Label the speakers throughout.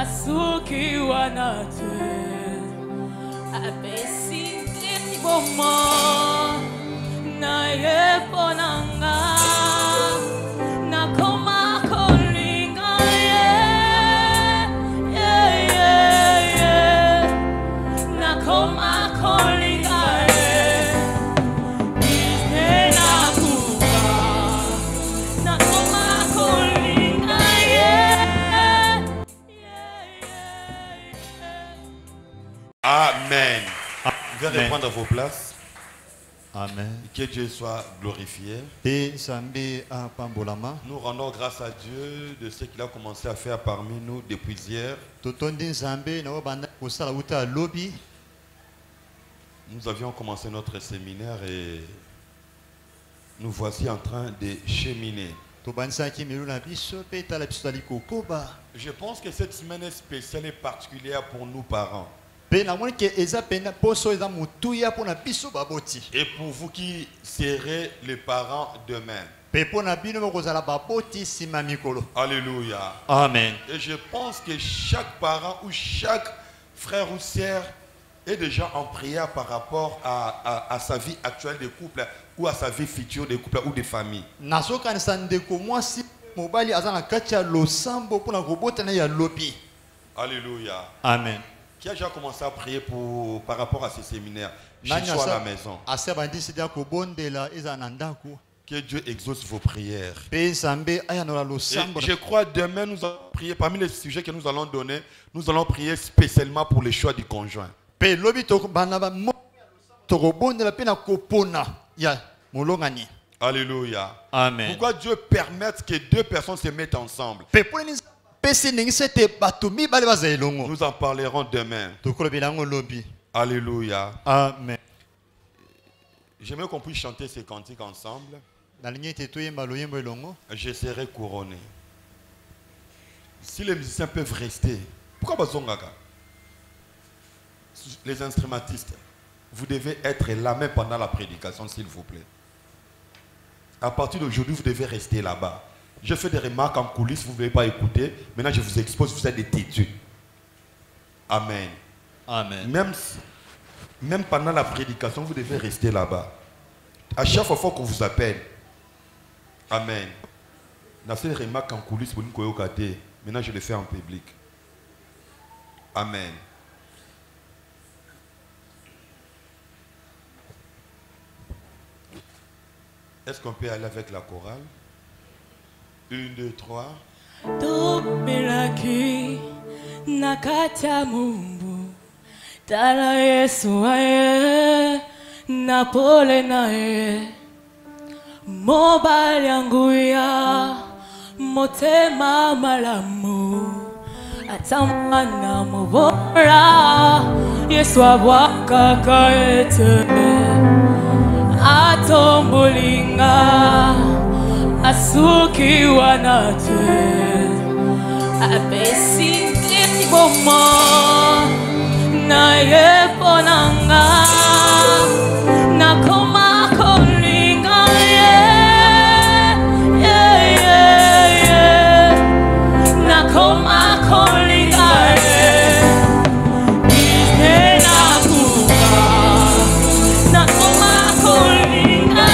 Speaker 1: Asuki wanate abesi bomo na yeponanga na koma kolinga na koma kolinga na kuba na koma kolinga
Speaker 2: Amen. Vous allez prendre vos places.
Speaker 3: Amen.
Speaker 2: Que Dieu soit glorifié. Nous rendons grâce à Dieu de ce qu'il a commencé à faire parmi nous depuis hier. Nous avions commencé notre séminaire et nous voici en train de cheminer. Je pense que cette semaine est spéciale et particulière pour nous parents. Et pour vous qui serez les parents demain. Alléluia.
Speaker 3: Amen.
Speaker 2: Et je pense que chaque parent ou chaque frère ou sœur est déjà en prière par rapport à sa vie actuelle de couple ou à sa vie future de couple ou de famille. Alléluia.
Speaker 3: Amen.
Speaker 2: Qui a déjà commencé à prier par rapport à ce séminaire chez soi à la maison? Que Dieu exauce vos prières. Et je crois demain nous allons prier, parmi les sujets que nous allons donner, nous allons prier spécialement pour le choix du conjoint. Alléluia.
Speaker 3: Amen.
Speaker 2: Pourquoi Dieu permet que deux personnes se mettent ensemble? Nous en parlerons demain. Alléluia.
Speaker 3: Amen.
Speaker 2: J'aimerais qu'on puisse chanter ces cantiques ensemble. Je serai couronné. Si les musiciens peuvent rester, pourquoi pas Zongaga? Les instrumentistes, vous devez être là même pendant la prédication, s'il vous plaît. À partir d'aujourd'hui, vous devez rester là-bas. Je fais des remarques en coulisses, vous ne voulez pas écouter. Maintenant, je vous expose, vous êtes des têtus. Amen.
Speaker 3: Amen.
Speaker 2: Même pendant la prédication, vous devez rester là-bas. À chaque fois qu'on vous appelle. Amen. Dans ces remarques en coulisses, maintenant, je le fais en public. Amen. Est-ce qu'on peut aller avec la chorale? 1, 2, 3.
Speaker 1: Tupilaki nakatia mumbu Tala Yesu aye na pole nae Mobali yangu ya motema malamu Atamana mubora Yesu abwaka kaete Atombulinga Asuki wanate abesi bomo na yeponanga na koma kolinga na koma kolinga na kuba na koma kolinga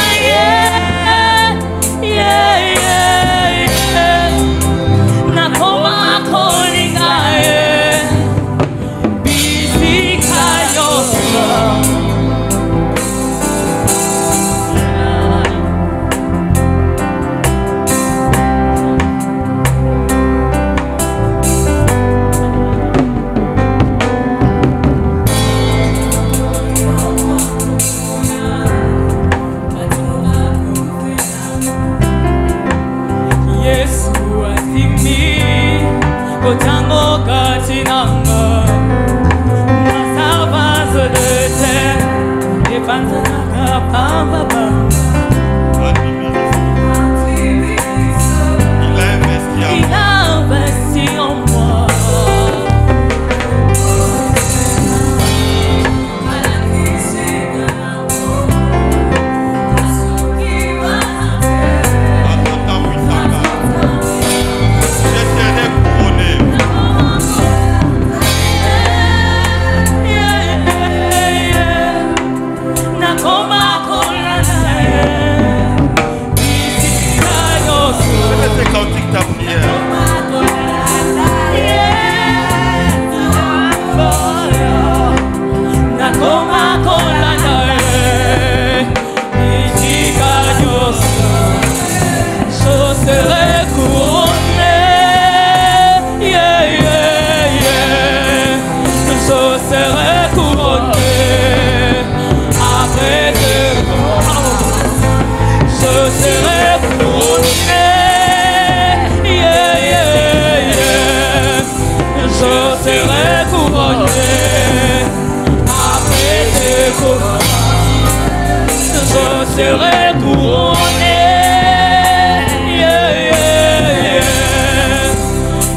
Speaker 1: na koma kolinga bisika yosa Tango katinanga Masavazo de terre Et pantanaka pambaba Il a investi en moi serai couronné. Après tes couronnes, je serai couronné. Yeah, yeah, yeah.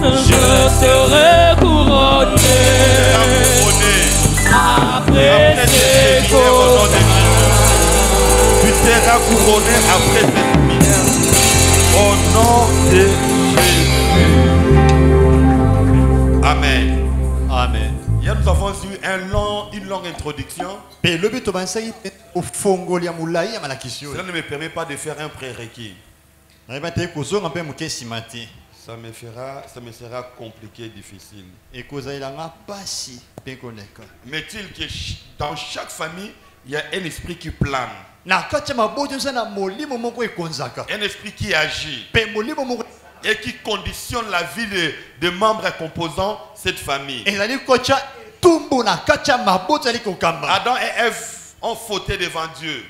Speaker 1: Je serai couronné. Après tes couronnes,
Speaker 2: tu seras couronné après cette lumière. Au nom de Jésus. Amen.
Speaker 3: Amen.
Speaker 2: Hier, nous avons eu une longue introduction. Cela ne me permet pas de faire un prérequis. Ça me sera compliqué et difficile. Mais il que dans chaque famille, il y a un esprit qui plane. Un esprit qui agit. Et qui conditionne la vie des membres composant cette famille. Adam et Ève ont fauté devant Dieu.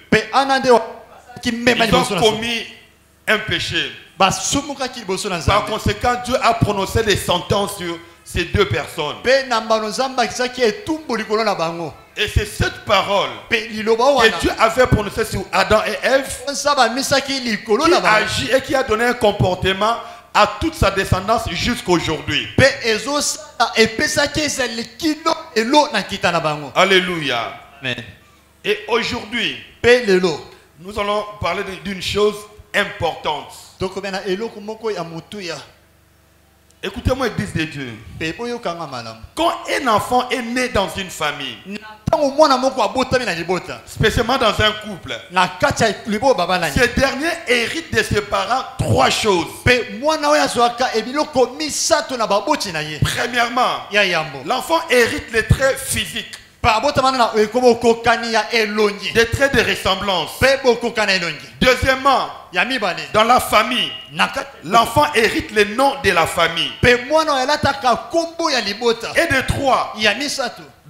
Speaker 2: Ils ont commis un péché. Par conséquent, Dieu a prononcé des sentences sur ces deux personnes. Et c'est cette parole que Dieu avait prononcée sur Adam et Ève qui agit et qui a donné un comportement à toute sa descendance jusqu'aujourd'hui. Alléluia.
Speaker 3: Amen.
Speaker 2: Et aujourd'hui, nous allons parler d'une chose importante. Écoutez-moi, Église de Dieu. Quand un enfant est né dans une famille, spécialement dans un couple, ce dernier hérite de ses parents trois choses. Premièrement, l'enfant hérite les traits physiques, des traits de ressemblance. Deuxièmement, dans la famille, l'enfant hérite les noms de la famille. Et de trois,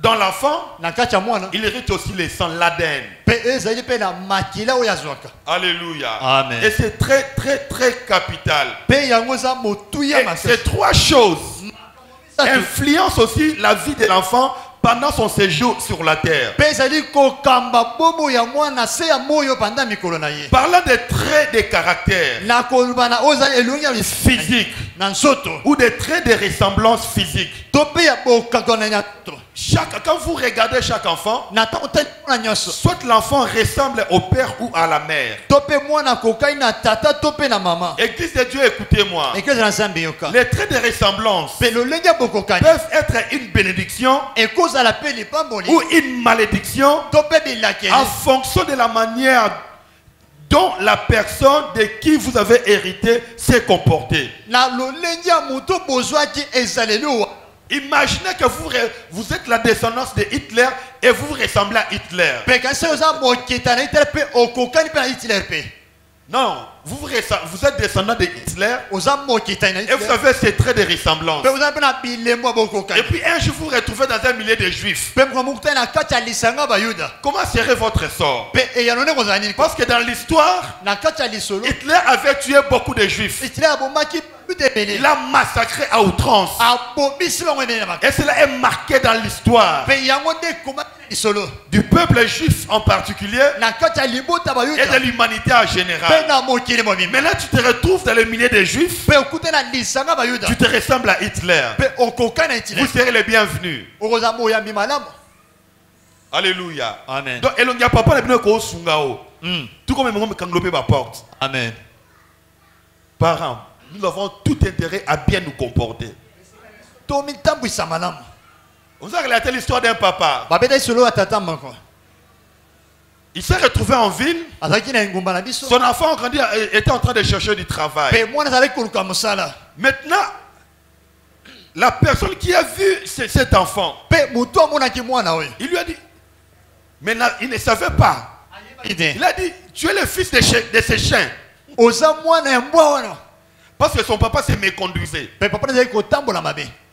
Speaker 2: dans l'enfant, il hérite aussi les sangs, l'ADN. Alléluia.
Speaker 3: Amen.
Speaker 2: Et c'est très très très capital. Et ces trois choses influencent aussi la vie de l'enfant pendant son séjour sur la terre. Parlant des traits de caractère physique ou des traits de ressemblance physique, quand vous regardez chaque enfant, soit l'enfant ressemble au père ou à la mère. Église de Dieu, écoutez-moi. Les traits de ressemblance peuvent être une bénédiction ou une malédiction en fonction de la manière dont la personne de qui vous avez hérité s'est comportée. Imaginez que vous êtes la descendance de Hitler et vous ressemblez à Hitler. Non, vous êtes descendant de Hitler et vous avez ces traits de ressemblance. Et puis un jour vous vous retrouvez dans un milieu de juifs. Comment serait votre sort? Parce que dans l'histoire, Hitler avait tué beaucoup de juifs. Il a massacré à outrance. Et cela est marqué dans l'histoire du peuple juif en particulier et de l'humanité en général. Maintenant tu te retrouves dans le milieu des juifs, tu te ressembles à Hitler. Vous serez les bienvenus. Alléluia.
Speaker 3: Amen.
Speaker 2: Donc il n'y a pas tout comme ma porte.
Speaker 3: Amen.
Speaker 2: Parents, nous avons tout intérêt à bien nous comporter. Vous avez relaté l'histoire d'un papa. Il s'est retrouvé en ville. Son enfant était en train de chercher du travail. Maintenant, la personne qui a vu cet enfant, il lui a dit, mais il ne savait pas. Il a dit, tu es le fils de ces chiens. Parce que son papa s'est méconduisait.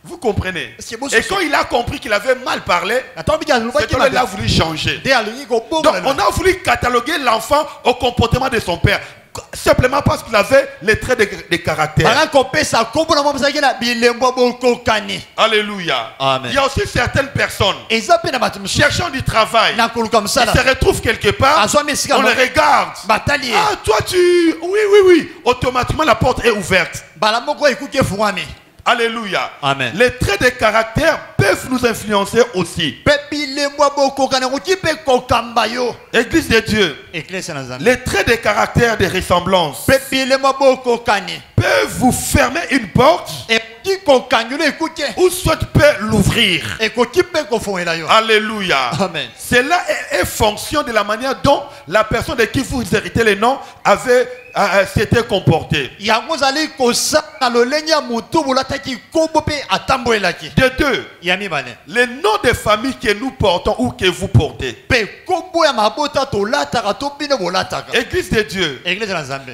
Speaker 2: Vous comprenez? Et quand il a compris qu'il avait mal parlé, c'est qu'il a voulu changer. Donc on a voulu cataloguer l'enfant au comportement de son père. Simplement parce qu'il avait les traits de caractère.
Speaker 3: Alléluia. Amen.
Speaker 2: Il y a aussi certaines personnes cherchant du travail. Ils se retrouvent quelque part. On les regarde. Ah, toi tu... Oui. Automatiquement la porte est ouverte. Alléluia.
Speaker 3: Amen.
Speaker 2: Les traits de caractère peuvent nous influencer aussi. Église de Dieu. Les traits de caractère de ressemblance peuvent vous fermer une porte ou soit peut l'ouvrir. Alléluia.
Speaker 3: Amen.
Speaker 2: Cela est fonction de la manière dont la personne de qui vous héritez les noms s'était comportée. De deux, les noms de famille que nous portons ou que vous portez. Église de Dieu.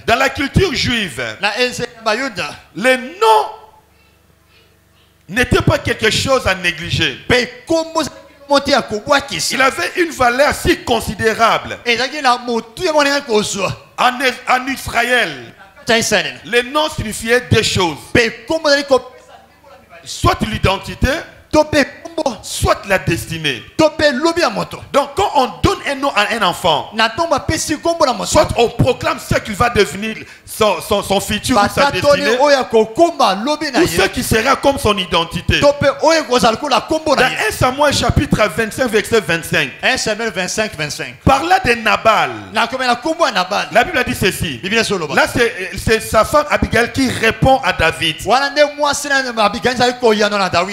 Speaker 2: Dans la culture juive, les noms n'étaient pas quelque chose à négliger. Il avait une valeur si considérable. En Israël, les noms signifiaient deux choses. Soit l'identité, soit la destinée. Donc quand on donne un nom à un enfant, soit on proclame ce qu'il va devenir, son futur ou sa destinée, ou ce qui sera comme son identité. Dans 1 Samuel chapitre 25 verset 25,
Speaker 3: 1 Samuel 25.
Speaker 2: parla de Nabal. La Bible a dit ceci. Là c'est sa femme Abigail qui répond à David.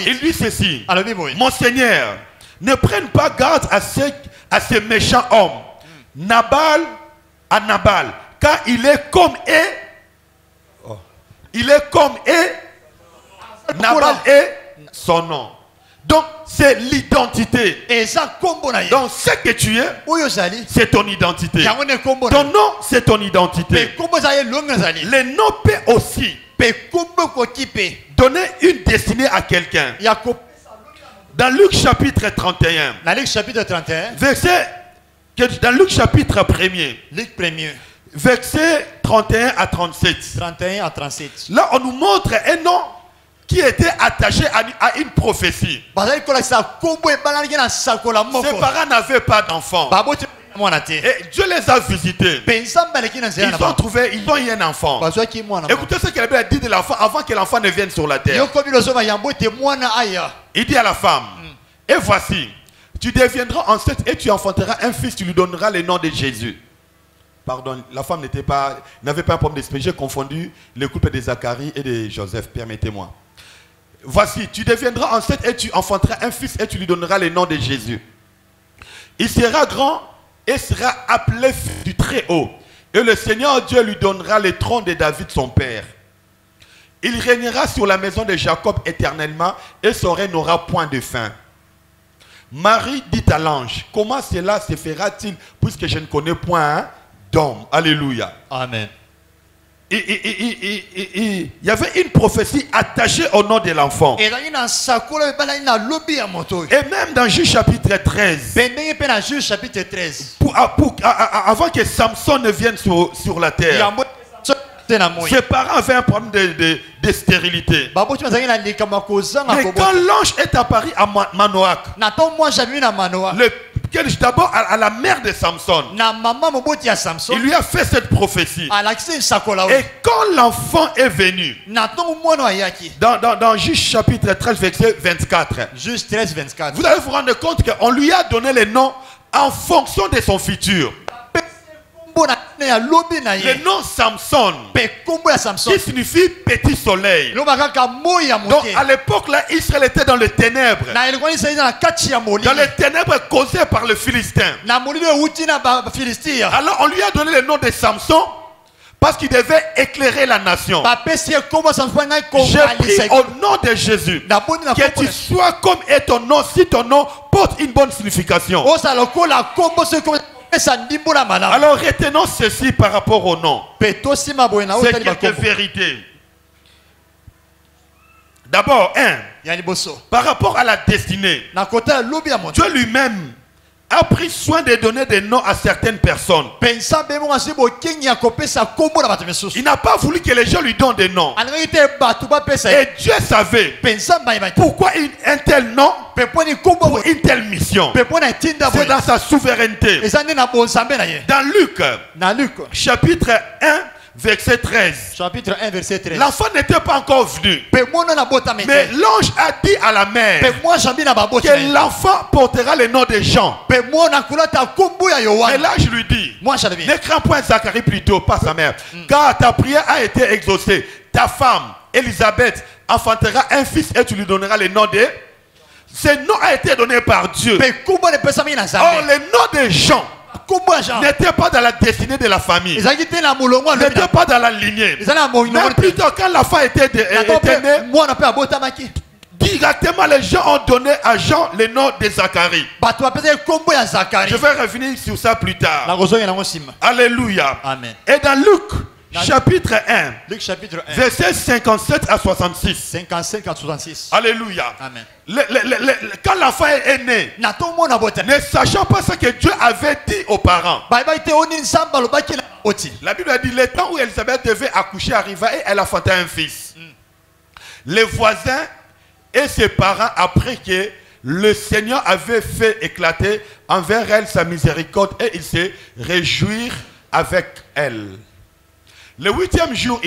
Speaker 2: Il dit ceci: mon Seigneur, ne prenne pas garde à ces méchants hommes. Nabal, car il est comme Nabal est son nom. Donc c'est l'identité. Donc ce que tu es, c'est ton identité. Ton nom, c'est ton identité. Les noms peuvent aussi donner une destinée à quelqu'un. Dans Luc chapitre 31, dans Luc chapitre 1er, verset 31 à 37. Là, on nous montre un nom qui était attaché à une prophétie. Ses parents n'avaient pas d'enfants. Et Dieu les a visités. Ils ont eu un enfant. Écoutez ce que la Bible a dit de l'enfant avant que l'enfant ne vienne sur la terre. Il dit à la femme: et voici, tu deviendras enceinte et tu enfanteras un fils, tu lui donneras le nom de Jésus. Pardon, la femme n'avait pas un problème d'esprit. J'ai confondu le couple de Zacharie et de Joseph, permettez-moi. Voici, tu deviendras enceinte et tu enfanteras un fils et tu lui donneras le nom de Jésus. Il sera grand et sera appelé fils du Très-Haut. Et le Seigneur Dieu lui donnera le trône de David son père. Il régnera sur la maison de Jacob éternellement et son règne n'aura point de fin. Marie dit à l'ange: comment cela se fera-t-il puisque je ne connais point d'homme? Alléluia.
Speaker 3: Amen.
Speaker 2: Il y avait une prophétie attachée au nom de l'enfant. Et même dans Juge chapitre 13, avant que Samson ne vienne sur la terre, ses parents avaient un problème de stérilité. Mais quand l'ange est apparu à Manoach, d'abord à la mère de Samson, il lui a fait cette prophétie. Et quand l'enfant est venu, dans Juge chapitre 13 verset 24, vous allez vous rendre compte qu'on lui a donné les noms en fonction de son futur. Le nom Samson, qui signifie petit soleil. Donc à l'époque là, Israël était dans les ténèbres. Dans les ténèbres causées par le Philistin. Alors on lui a donné le nom de Samson parce qu'il devait éclairer la nation. J'ai pris au nom de Jésus que tu sois comme est ton nom, si ton nom porte une bonne signification. Alors retenons ceci par rapport au nom. C'est quelques vérités. D'abord, par rapport à la destinée, Dieu lui-même a pris soin de donner des noms à certaines personnes. Il n'a pas voulu que les gens lui donnent des noms. Et Dieu savait pourquoi un tel nom pour une telle mission. C'est dans sa souveraineté. Dans Luc, chapitre 1, verset 13.
Speaker 3: Chapitre 1, verset 13.
Speaker 2: L'enfant n'était pas encore venu. Mais l'ange a dit à la mère que l'enfant portera le nom de Jean. Et là, je lui dis, ne crains point Zacharie plutôt, pas sa mère, car ta prière a été exaucée. Ta femme, Élisabeth, enfantera un fils et tu lui donneras le nom de... Ce nom a été donné par Dieu. Or, le nom de Jean n'était pas dans la destinée de la famille, n'était pas dans la lignée. Mais plutôt quand l'enfant était né, directement les gens ont donné à Jean le nom de Zacharie. Je vais revenir sur ça plus tard. Alléluia.
Speaker 3: Amen.
Speaker 2: Et dans Luc, chapitre 1, verset 57 à 66.
Speaker 3: 55 à 66.
Speaker 2: Alléluia.
Speaker 3: Amen.
Speaker 2: Quand l'enfant est né, ne sachant pas ce que Dieu avait dit aux parents, la Bible a dit le temps où Élisabeth devait accoucher arriva et elle enfanta un fils. Les voisins et ses parents apprirent que le Seigneur avait fait éclater envers elle sa miséricorde et ils se réjouirent avec elle. Le 8e jour,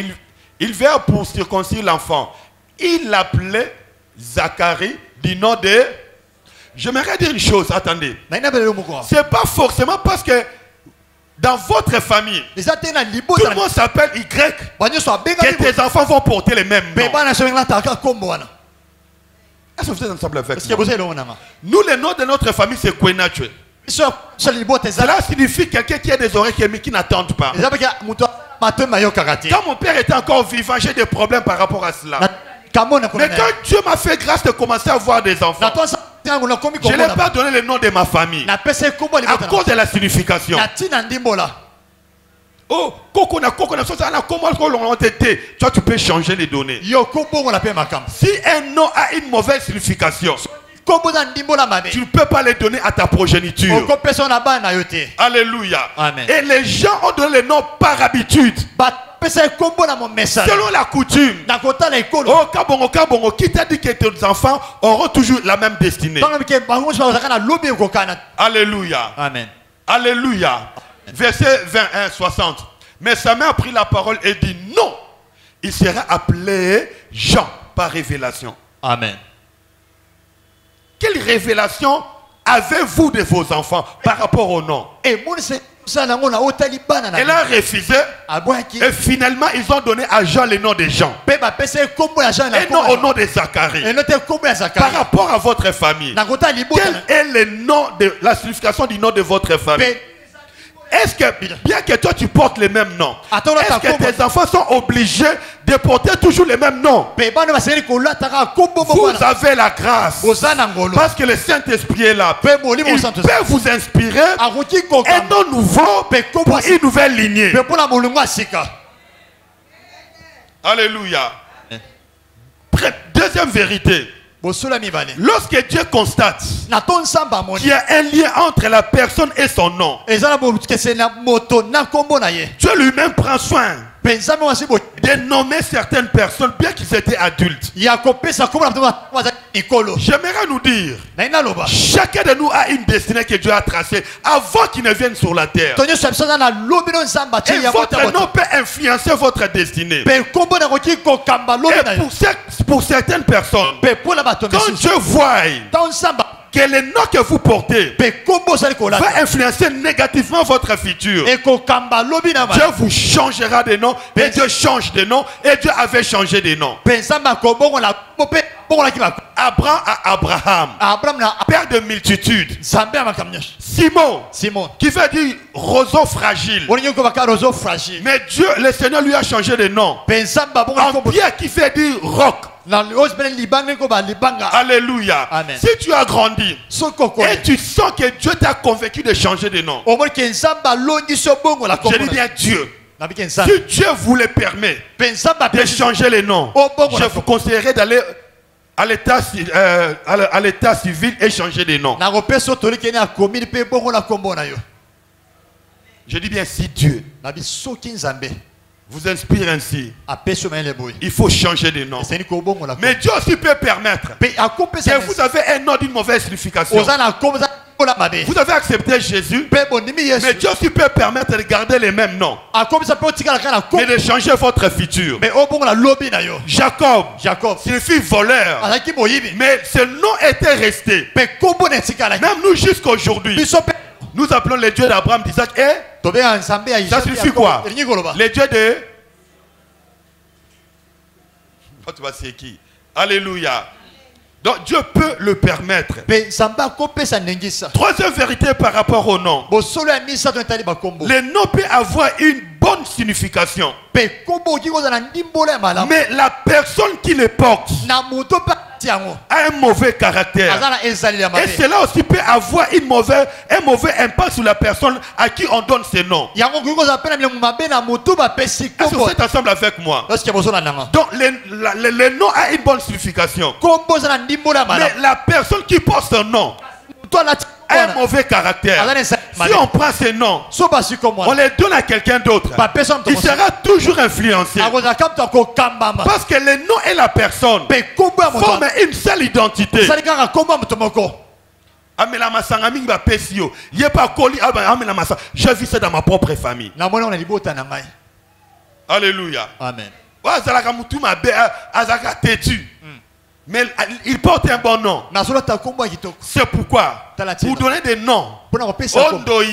Speaker 2: ils vinrent pour circoncire l'enfant. Ils l'appelaient Zacharie du nom de... J'aimerais dire une chose, attendez. C'est pas forcément parce que dans votre famille, tout le monde s'appelle Y, que tes enfants vont porter les mêmes noms. Est-ce que vous êtes ensemble avec moi? Nous, le nom de notre famille, c'est Kwenachwe. Cela signifie quelqu'un qui a des oreilles qui n'attendent pas. Quand mon père était encore vivant, j'ai des problèmes par rapport à cela. Mais quand Dieu m'a fait grâce de commencer à avoir des enfants, je ne l'ai pas donné le nom de ma famille à cause de la signification. Oh, toi tu peux changer les données. Si un nom a une mauvaise signification, tu ne peux pas les donner à ta progéniture. Alléluia.
Speaker 3: Amen.
Speaker 2: Et les gens ont donné le nom par habitude, selon la coutume. Oh, Kabongo, qui t'a dit que tes enfants auront toujours la même destinée? Alléluia.
Speaker 3: Amen.
Speaker 2: Alléluia. Verset 21, 60. Mais sa mère a pris la parole et dit non, il sera appelé Jean par révélation.
Speaker 3: Amen.
Speaker 2: Quelle révélation avez-vous de vos enfants par rapport au nom? Elle a refusé et finalement ils ont donné à Jean le nom de Jean et non au nom de Zacharie. Par rapport à votre famille, quel est le nom de la signification du nom de votre famille? Est-ce que, bien que toi tu portes les mêmes noms, est-ce que tes enfants sont obligés de porter toujours les mêmes noms? Vous avez la grâce parce que le Saint-Esprit est là. Il peut vous inspirer un nom nouveau pour une nouvelle lignée. Alléluia. Deuxième vérité. Lorsque Dieu constate qu'il y a un lien entre la personne et son nom, Dieu lui-même prend soin de nommer certaines personnes bien qu'ils étaient adultes. J'aimerais nous dire, chacun de nous a une destinée que Dieu a tracée avant qu'il ne vienne sur la terre. Et votre nom peut influencer votre destinée. Et pour certaines personnes, quand Dieu voit que le nom que vous portez va influencer négativement votre futur, Dieu vous changera de nom et Dieu change de nom et Dieu avait changé de nom. Abraham, père de multitudes. Simon, qui veut dire roseau fragile. Mais Dieu, le Seigneur lui a changé de nom en Pierre, qui veut dire roc. Alléluia.
Speaker 3: Amen.
Speaker 2: Si tu as grandi et tu sens que Dieu t'a convaincu de changer de nom, je dis bien Dieu. Si Dieu vous le permet de changer les noms, je vous conseillerais d'aller à l'état civil et changer de nom. Je dis bien si Dieu vous inspire ainsi, il faut changer de nom. Mais Dieu aussi peut permettre que vous avez un nom d'une mauvaise signification. Vous avez accepté Jésus, mais Dieu aussi peut permettre de garder les mêmes noms, mais de changer votre futur. Jacob signifie voleur, mais ce nom était resté. Même nous jusqu'à aujourd'hui, nous appelons les dieux d'Abraham, d'Isaac et ça signifie quoi? Les dieux de... Tu vois c'est qui? Alléluia. Donc Dieu peut le permettre. Troisième vérité par rapport au nom. Les noms peuvent avoir une bonne signification, mais la personne qui les porte a un mauvais caractère. Et cela aussi peut avoir un mauvais impact sur la personne à qui on donne ces noms. Est-ce que vous êtes ensemble avec moi? Donc les noms ont une bonne signification, mais la personne qui porte ce nom a un mauvais caractère. Si on prend ces noms, on les donne à quelqu'un d'autre, il sera toujours influencé. Parce que les noms et la personne forment une seule identité. J'ai vu ça dans ma propre famille. Alléluia. Amen. Mais il porte un bon nom. C'est pourquoi, pour donner des noms, Ondoi,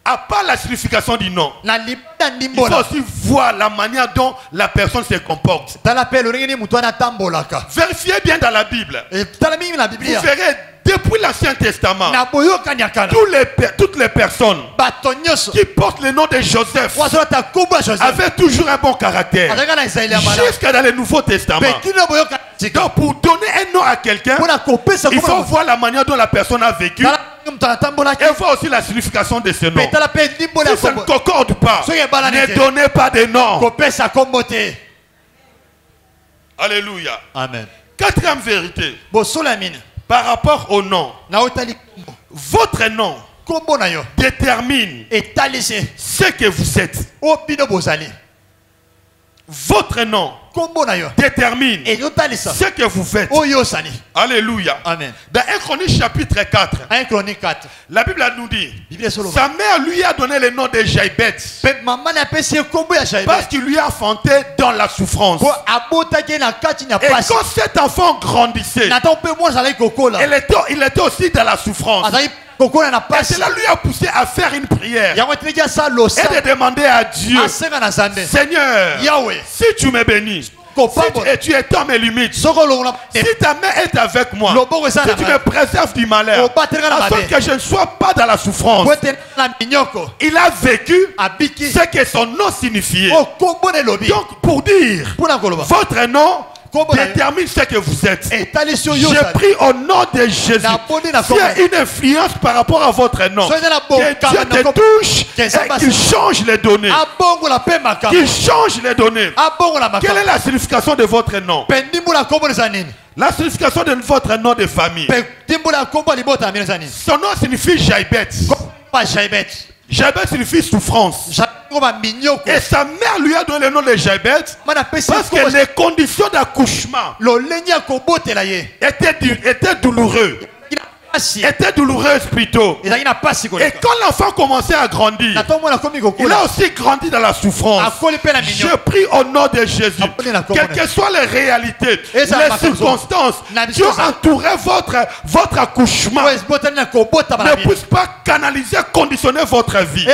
Speaker 2: à part la signification du nom, il faut aussi voir la manière dont la personne se comporte. Vérifiez bien dans la Bible. Vous verrez, depuis l'Ancien Testament, toutes les personnes qui portent le nom de Joseph avaient toujours un bon caractère. Jusqu'à dans le Nouveau Testament. Donc pour donner un nom à quelqu'un, il faut voir la manière dont la personne a vécu et voir aussi la signification de ce nom. Si ça ne concorde pas, ne donnez pas de nom. Alléluia. Amen. Quatrième vérité. Par rapport au nom, votre nom détermine ce que vous êtes. Votre nom détermine ce que vous faites. Alléluia. Amen. Dans 1 Chronique chapitre 4, la Bible nous dit, sa mère lui a donné le nom de Jaïbet parce qu'il lui a enfanté dans la souffrance. Et quand cet enfant grandissait, il était aussi dans la souffrance. Et cela lui a poussé à faire une prière et de demander à Dieu, Seigneur, si tu me bénis, si tu étends mes limites, si ta main est avec moi, si tu me préserves du malheur, afin que je ne sois pas dans la souffrance. Il a vécu ce que son nom signifiait. Donc pour dire, votre nom détermine ce que vous êtes. J'ai pris au nom de Jésus. S'il y a une influence par rapport à votre nom, que Dieu te touche et qu'il change les données. Qu'il change les données. Quelle est la signification de votre nom? La signification de votre nom de famille. Son nom signifie Jaïbet. Jaïbet signifie souffrance. Et sa mère lui a donné le nom de Jaïbet parce que les conditions d'accouchement étaient douloureuses. Était douloureuse plutôt. Et quand l'enfant commençait à grandir, il a aussi grandi dans la souffrance. Je prie au nom de Jésus, quelles que soient les réalités, les circonstances qui ont entouré votre accouchement, ne puisse pas canaliser, conditionner votre vie.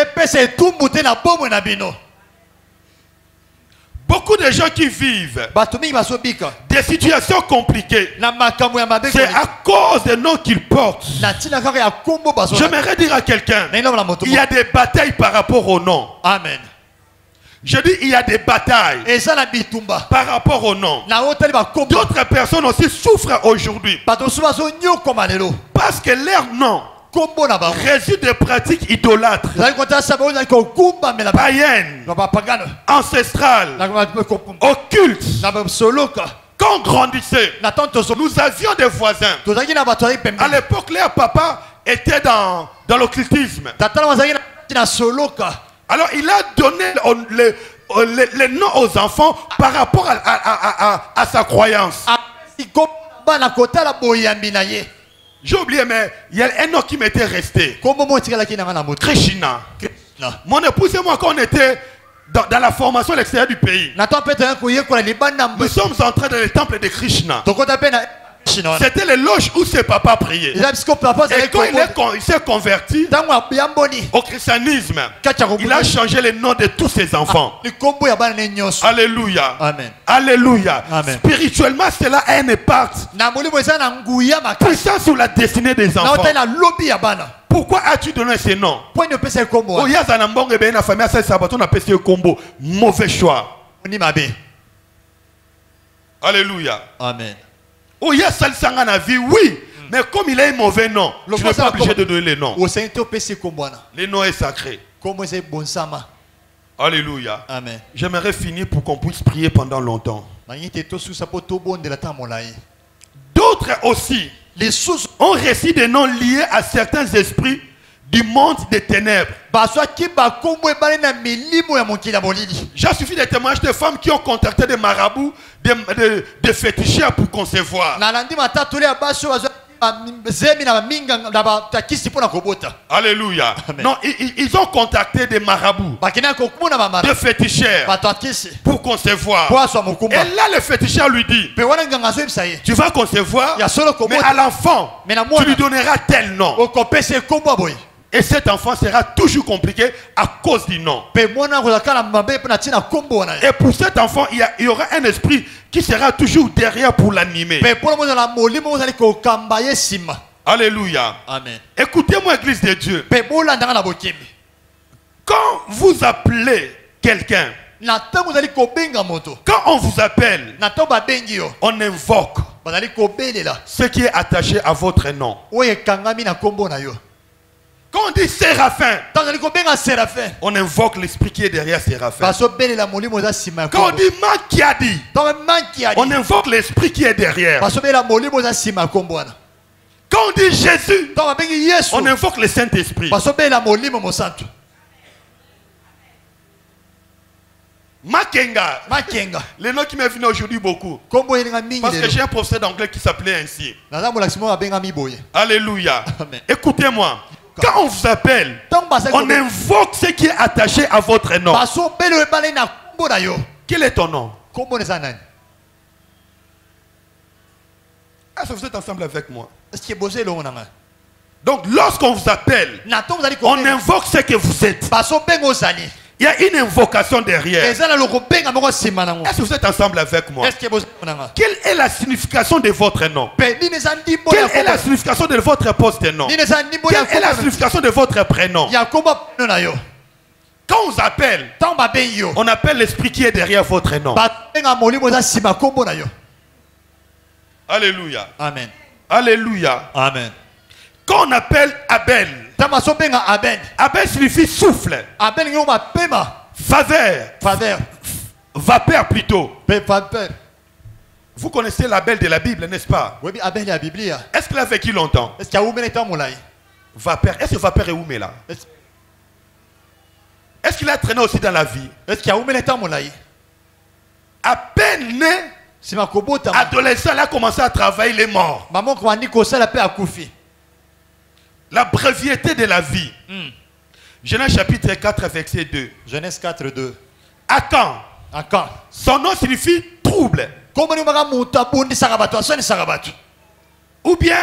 Speaker 2: Beaucoup de gens qui vivent des situations compliquées, c'est à cause des noms qu'ils portent. J'aimerais dire à quelqu'un, il y a des batailles par rapport au nom. Amen. Je dis, il y a des batailles par rapport au nom. D'autres personnes aussi souffrent aujourd'hui parce que leur nom résulte des pratiques idolâtres, païennes, ancestrales, occultes. Quand on grandissait,
Speaker 3: Na tonto so.
Speaker 2: nous avions des voisins.
Speaker 3: Tozaki na bato
Speaker 2: À
Speaker 3: pembeni.
Speaker 2: l'époque, leur papa était dans l'occultisme.
Speaker 3: Tata wazaki na soloka.
Speaker 2: Alors il a donné les noms aux enfants par rapport à sa croyance.
Speaker 3: Bana kotala boyambi na ye.
Speaker 2: J'ai oublié, mais il y a un nom qui m'était resté.
Speaker 3: Kombo mo tikalaki na na moto.
Speaker 2: Krishna.
Speaker 3: Krishna.
Speaker 2: Mon épouse et moi, quand on était dans la formation à l'extérieur du pays,
Speaker 3: Na to pete ko ye ko la libanda
Speaker 2: nous sommes entrés dans le temple de Krishna.
Speaker 3: Tokota pe na Krishna.
Speaker 2: C'était les loges où ses papas priaient.
Speaker 3: Eza bisko papa
Speaker 2: Et quand il s'est converti
Speaker 3: tango yamboni.
Speaker 2: au christianisme,
Speaker 3: Kacha ko.
Speaker 2: il a changé les noms de tous ses enfants.
Speaker 3: Ni kombo ya bana ne nyoso.
Speaker 2: Alléluia.
Speaker 3: Amen.
Speaker 2: Alléluia.
Speaker 3: Amen.
Speaker 2: Spirituellement, cela a un impact
Speaker 3: Na molimo eza na nguya makasi.
Speaker 2: puissant sur la destinée des
Speaker 3: Na
Speaker 2: enfants.
Speaker 3: otela lobi ya bana.
Speaker 2: Pourquoi as-tu donné ces noms?
Speaker 3: Point ne pesa kombo.
Speaker 2: Oh, yaza na mbongo ebe na famille à sabato na pesi combo. Mauvais choix.
Speaker 3: Ni mabe.
Speaker 2: Alléluia.
Speaker 3: Amen.
Speaker 2: Oh, il y a Salsanga na vie, oui. Mais comme il a un mauvais nom,
Speaker 3: Le
Speaker 2: tu n'es pas obligé de donner les noms.
Speaker 3: Au Saint-To pesa kombo na.
Speaker 2: Les noms est sacré.
Speaker 3: Kombo eza bonsama.
Speaker 2: Alléluia.
Speaker 3: Amen.
Speaker 2: J'aimerais finir pour qu'on puisse prier pendant longtemps.
Speaker 3: Nangite to susa po to bonde la tamolai.
Speaker 2: D'autres aussi
Speaker 3: Les sous
Speaker 2: ont reçu des noms liés à certains esprits du monde des ténèbres.
Speaker 3: baswa ki ba kombo ebale na milimo ya mokili ya molili.
Speaker 2: J'ai suffi des témoignages de femmes qui ont contacté des marabouts, des féticheurs pour concevoir.
Speaker 3: Na landi matatu le baso bazwa zemi na minga na ba takisi pona kobota.
Speaker 2: Alléluia.
Speaker 3: Amen.
Speaker 2: Non, ils ont contacté des marabouts,
Speaker 3: Bakina ko kumuna mama.
Speaker 2: des féticheurs
Speaker 3: Bato akisi.
Speaker 2: pour concevoir.
Speaker 3: Kwa so mokumba.
Speaker 2: Et là, le féticheur lui dit,
Speaker 3: Pe wana nganga so ibsaye.
Speaker 2: tu vas concevoir,
Speaker 3: Ya solo
Speaker 2: mais
Speaker 3: kobota.
Speaker 2: à l'enfant,
Speaker 3: Mais na
Speaker 2: tu lui
Speaker 3: mwana.
Speaker 2: donneras tel nom.
Speaker 3: Okopese kombo boy.
Speaker 2: Et cet enfant sera toujours compliqué à cause du nom.
Speaker 3: Pe mwana ko zakala mabe pe na tina kombo wana.
Speaker 2: Et pour cet enfant, il y aura un esprit qui sera toujours derrière pour l'animer.
Speaker 3: Pe pona mo na molimo zali ko kamba yesima.
Speaker 2: Alléluia.
Speaker 3: Amen.
Speaker 2: Écoutez-moi, Église de Dieu.
Speaker 3: Pe bolanda na bokimi.
Speaker 2: Quand vous appelez quelqu'un,
Speaker 3: Na tango zali ko benga moto.
Speaker 2: quand on vous appelle,
Speaker 3: Na to ba bengi yo.
Speaker 2: on invoque
Speaker 3: Bazali ko belela.
Speaker 2: ce qui est attaché à votre nom.
Speaker 3: Oye kangami na kombo na yo.
Speaker 2: Quand on dit Séraphin,
Speaker 3: Tango zali ko benga Séraphin.
Speaker 2: on invoque l'esprit qui est derrière Séraphin.
Speaker 3: Baso belela molimo za sima
Speaker 2: Quand on
Speaker 3: kombo.
Speaker 2: dit Makiadi,
Speaker 3: Tango manki ya.
Speaker 2: on invoque l'esprit qui est derrière.
Speaker 3: Baso belela molimo za sima kombo wana.
Speaker 2: Quand on dit Jésus,
Speaker 3: Tango bengi Yesu.
Speaker 2: on invoque le Saint-Esprit.
Speaker 3: Baso belela molimo mosantu.
Speaker 2: Makenga,
Speaker 3: Makenga.
Speaker 2: le nom qui m'est venu aujourd'hui beaucoup.
Speaker 3: Kombo yelinga mingi
Speaker 2: Parce que
Speaker 3: lelo.
Speaker 2: j'ai un professeur d'anglais qui s'appelait ainsi.
Speaker 3: Naza mulakisimo abenga miboye.
Speaker 2: Alléluia.
Speaker 3: Amen.
Speaker 2: Écoutez-moi. Quand on vous appelle,
Speaker 3: Tango basa
Speaker 2: on invoque ce qui est attaché à votre nom.
Speaker 3: Baso belo ebale na kombo na yo.
Speaker 2: Quel est ton nom?
Speaker 3: Kombo neza nani?
Speaker 2: Est-ce que vous êtes ensemble avec moi?
Speaker 3: Est-ce que bosse longo nanga?
Speaker 2: Donc, lorsqu'on vous appelle,
Speaker 3: Na tango zali ko.
Speaker 2: on invoque ce que vous êtes.
Speaker 3: Baso bengo zali.
Speaker 2: Il y a une invocation derrière.
Speaker 3: Eza na loko benga moko sima nango.
Speaker 2: Est-ce que vous êtes ensemble avec moi?
Speaker 3: Est-ce que bosse nanga?
Speaker 2: Quelle est la signification de votre nom?
Speaker 3: Pe nini za ndimbo
Speaker 2: Quelle
Speaker 3: ya
Speaker 2: est la
Speaker 3: kombo?
Speaker 2: signification de votre poste-nom?
Speaker 3: Nini za ndimbo ya
Speaker 2: Quelle est la
Speaker 3: kombo?
Speaker 2: signification de votre prénom?
Speaker 3: Ya kombo no na yo.
Speaker 2: Quand on vous appelle,
Speaker 3: Tango ba bengi yo.
Speaker 2: on appelle l'esprit qui est derrière votre nom.
Speaker 3: Ba benga molimo za sima kombo na yo.
Speaker 2: Alléluia.
Speaker 3: Amen.
Speaker 2: Alléluia.
Speaker 3: Amen.
Speaker 2: Quand on appelle Abel,
Speaker 3: Tama so benga Abel.
Speaker 2: Abel signifie souffle,
Speaker 3: Abel ngi ma pema.
Speaker 2: faveur,
Speaker 3: Faveur.
Speaker 2: vapeur plutôt.
Speaker 3: Pe faveur.
Speaker 2: Vous connaissez l'Abel de la Bible, n'est-ce pas?
Speaker 3: Webi Abel ya Biblia.
Speaker 2: Est-ce qu'il a vécu longtemps?
Speaker 3: Est-ce qu'il y a oumele ta molai?
Speaker 2: Vapeur. Est-ce que vapeur est où là? Est-ce qu'il a traîné aussi dans la vie?
Speaker 3: Est-ce qu'il y a oumele ta molai?
Speaker 2: À peine né,
Speaker 3: Sima kobota.
Speaker 2: adolescent, il a commencé à travailler, il est mort.
Speaker 3: Maman ko ani ko sala pe akufi.
Speaker 2: La breviété de la vie. Genèse chapitre 4, verset 2.
Speaker 3: Genèse 4:2.
Speaker 2: À quand?
Speaker 3: À quand?
Speaker 2: Son nom signifie trouble.
Speaker 3: Comment ni maka muta bundi sakabato asoni sakabato.
Speaker 2: Ou bien,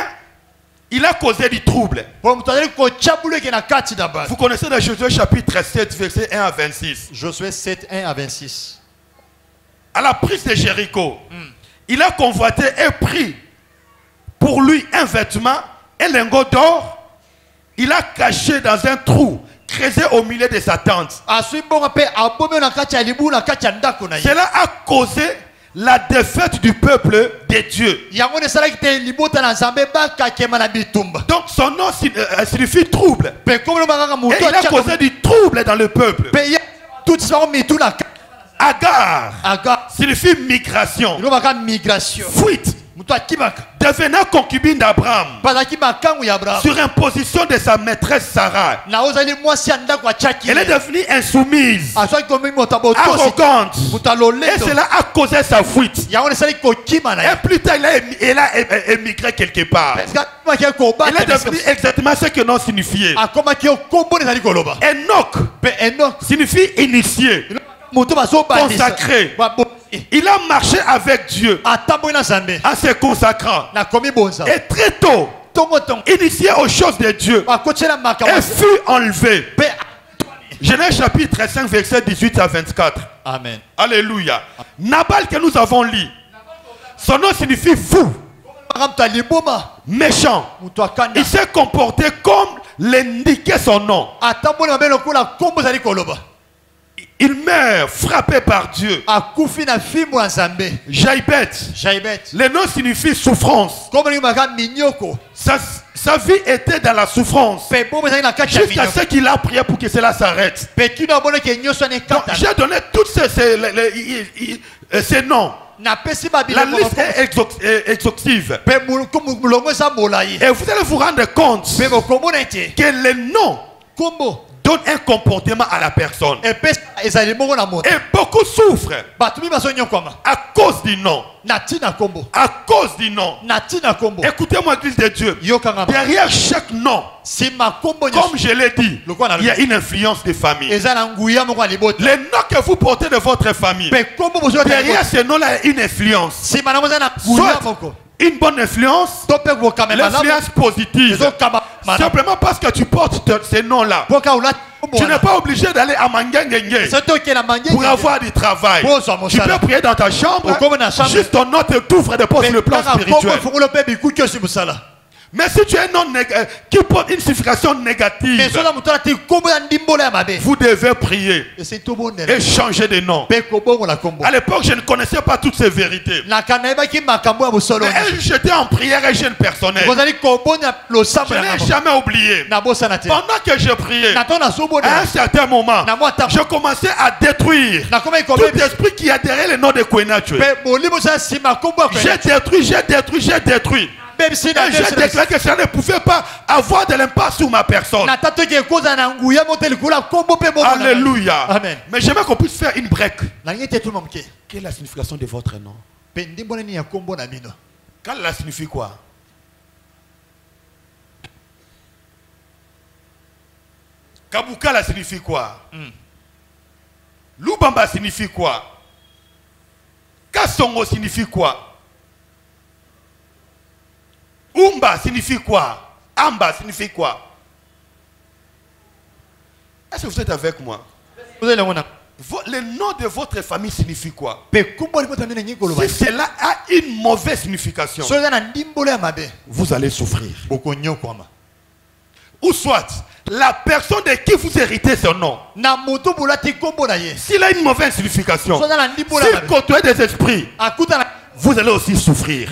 Speaker 2: il a causé du trouble.
Speaker 3: Pour mutadeli ko chabule ke na kati d'abord.
Speaker 2: Vous connaissez dans Josué chapitre 7, verset 1 à 26.
Speaker 3: Josué 7:1-26.
Speaker 2: À la prise de Jéricho, il a convoité et pris pour lui un vêtement, un lingot d'or. Il a caché dans un trou creusé au milieu de sa tente.
Speaker 3: Asui bonga pe abome na kati ya libu na kati ya ndako na ye.
Speaker 2: Cela a causé la défaite du peuple de Dieu.
Speaker 3: Yango ne sala kite libota na Nzambe ba kakema na bitumba.
Speaker 2: Donc son nom signifie trouble.
Speaker 3: Pe comme le maka
Speaker 2: Et
Speaker 3: muto
Speaker 2: il a causé du trouble dans le peuple.
Speaker 3: pe ya tout ça mitu na kati.
Speaker 2: Agar
Speaker 3: Agar.
Speaker 2: signifie migration.
Speaker 3: Il y a migration.
Speaker 2: Fuite. Devenant concubine d'Abraham sur imposition de sa maîtresse Sarah. Elle est devenue insoumise, arrogante, et cela a causé sa fuite. Et plus tard, elle a émigré quelque part. Elle est devenue exactement ce que nom signifiait. Enoch signifie initié, consacré. Il a marché avec Dieu en se consacrant. Et très tôt, initié aux choses de Dieu, et fut enlevé. Genèse chapitre 5, verset 18 à 24.
Speaker 3: Amen.
Speaker 2: Alléluia. Nabal que nous avons lu, son nom signifie fou, méchant. Il s'est comporté comme l'indiquait son nom. Il meurt frappé par Dieu. Jaïbet. Le nom signifie souffrance. Sa vie était dans la souffrance. Jusqu'à ce qu'il a prié pour que cela s'arrête. J'ai donné tous ces noms. La liste est exhaustive. Et vous allez vous rendre compte que les noms donne un comportement à la personne. Et beaucoup souffrent à cause du nom. À cause du nom. Écoutez-moi, Église de Dieu. Derrière chaque nom, comme je l'ai dit, il y a une influence des familles. Les noms que vous portez de votre famille, derrière ce nom-là, il y a une influence. Soit une bonne influence, l'influence positive. Simplement parce que tu portes ces noms-là, tu n'es pas obligé d'aller à Mangengenge pour avoir du travail. Tu peux prier dans ta chambre, juste ton nom t'ouvre des portes sur le plan spirituel. Mais si tu es un nom qui porte une signification négative, vous devez prier et changer de nom. À l'époque, je ne connaissais pas toutes ces vérités. Mais j'étais en prière et jeûne personnel. Je n'ai jamais oublié. Pendant que je priais, à un certain moment, je commençais à détruire tout esprit qui a derrière le nom de Kwenachwe. J'ai détruit. Et j'ai déclaré que ça ne pouvait pas avoir de l'impact sur ma personne. Alléluia. Amen. Mais j'aimerais qu'on puisse faire une break. Quelle est la signification de votre nom? Kala signifie quoi? Kabukala signifie quoi? Lubamba signifie quoi? Kasongo signifie quoi? Umba signifie quoi? Amba signifie quoi? Est-ce que vous êtes avec moi? Le nom de votre famille signifie quoi? Si cela a une mauvaise signification, vous allez souffrir. Ou soit, la personne de qui vous héritez son nom, s'il a une mauvaise signification, s'il côtoie des esprits, vous allez aussi souffrir.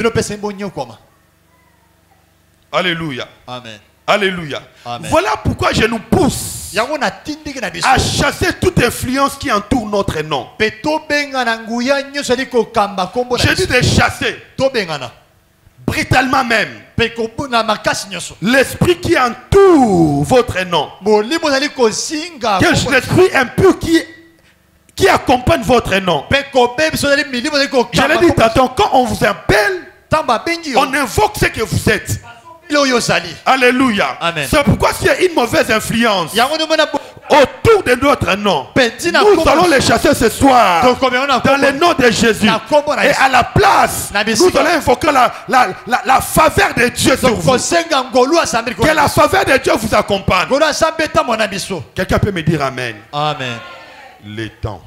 Speaker 2: Alléluia. Amen. Alléluia. Amen. Voilà pourquoi je nous pousse à chasser toute influence qui entoure notre nom. Je dis de chasser brutalement même l'esprit qui entoure votre nom. Quel l'esprit impur qui accompagne votre nom. Je l'ai dit tantôt, quand on vous appelle, on invoque ce que vous êtes. Alléluia. C'est pourquoi s'il y a une mauvaise influence autour de notre nom, nous allons les chasser ce soir dans le nom de Jésus. Et à la place, nous allons invoquer la faveur de Dieu sur vous. Que la faveur de Dieu vous accompagne. Quelqu'un peut me dire Amen. Amen. Les temps.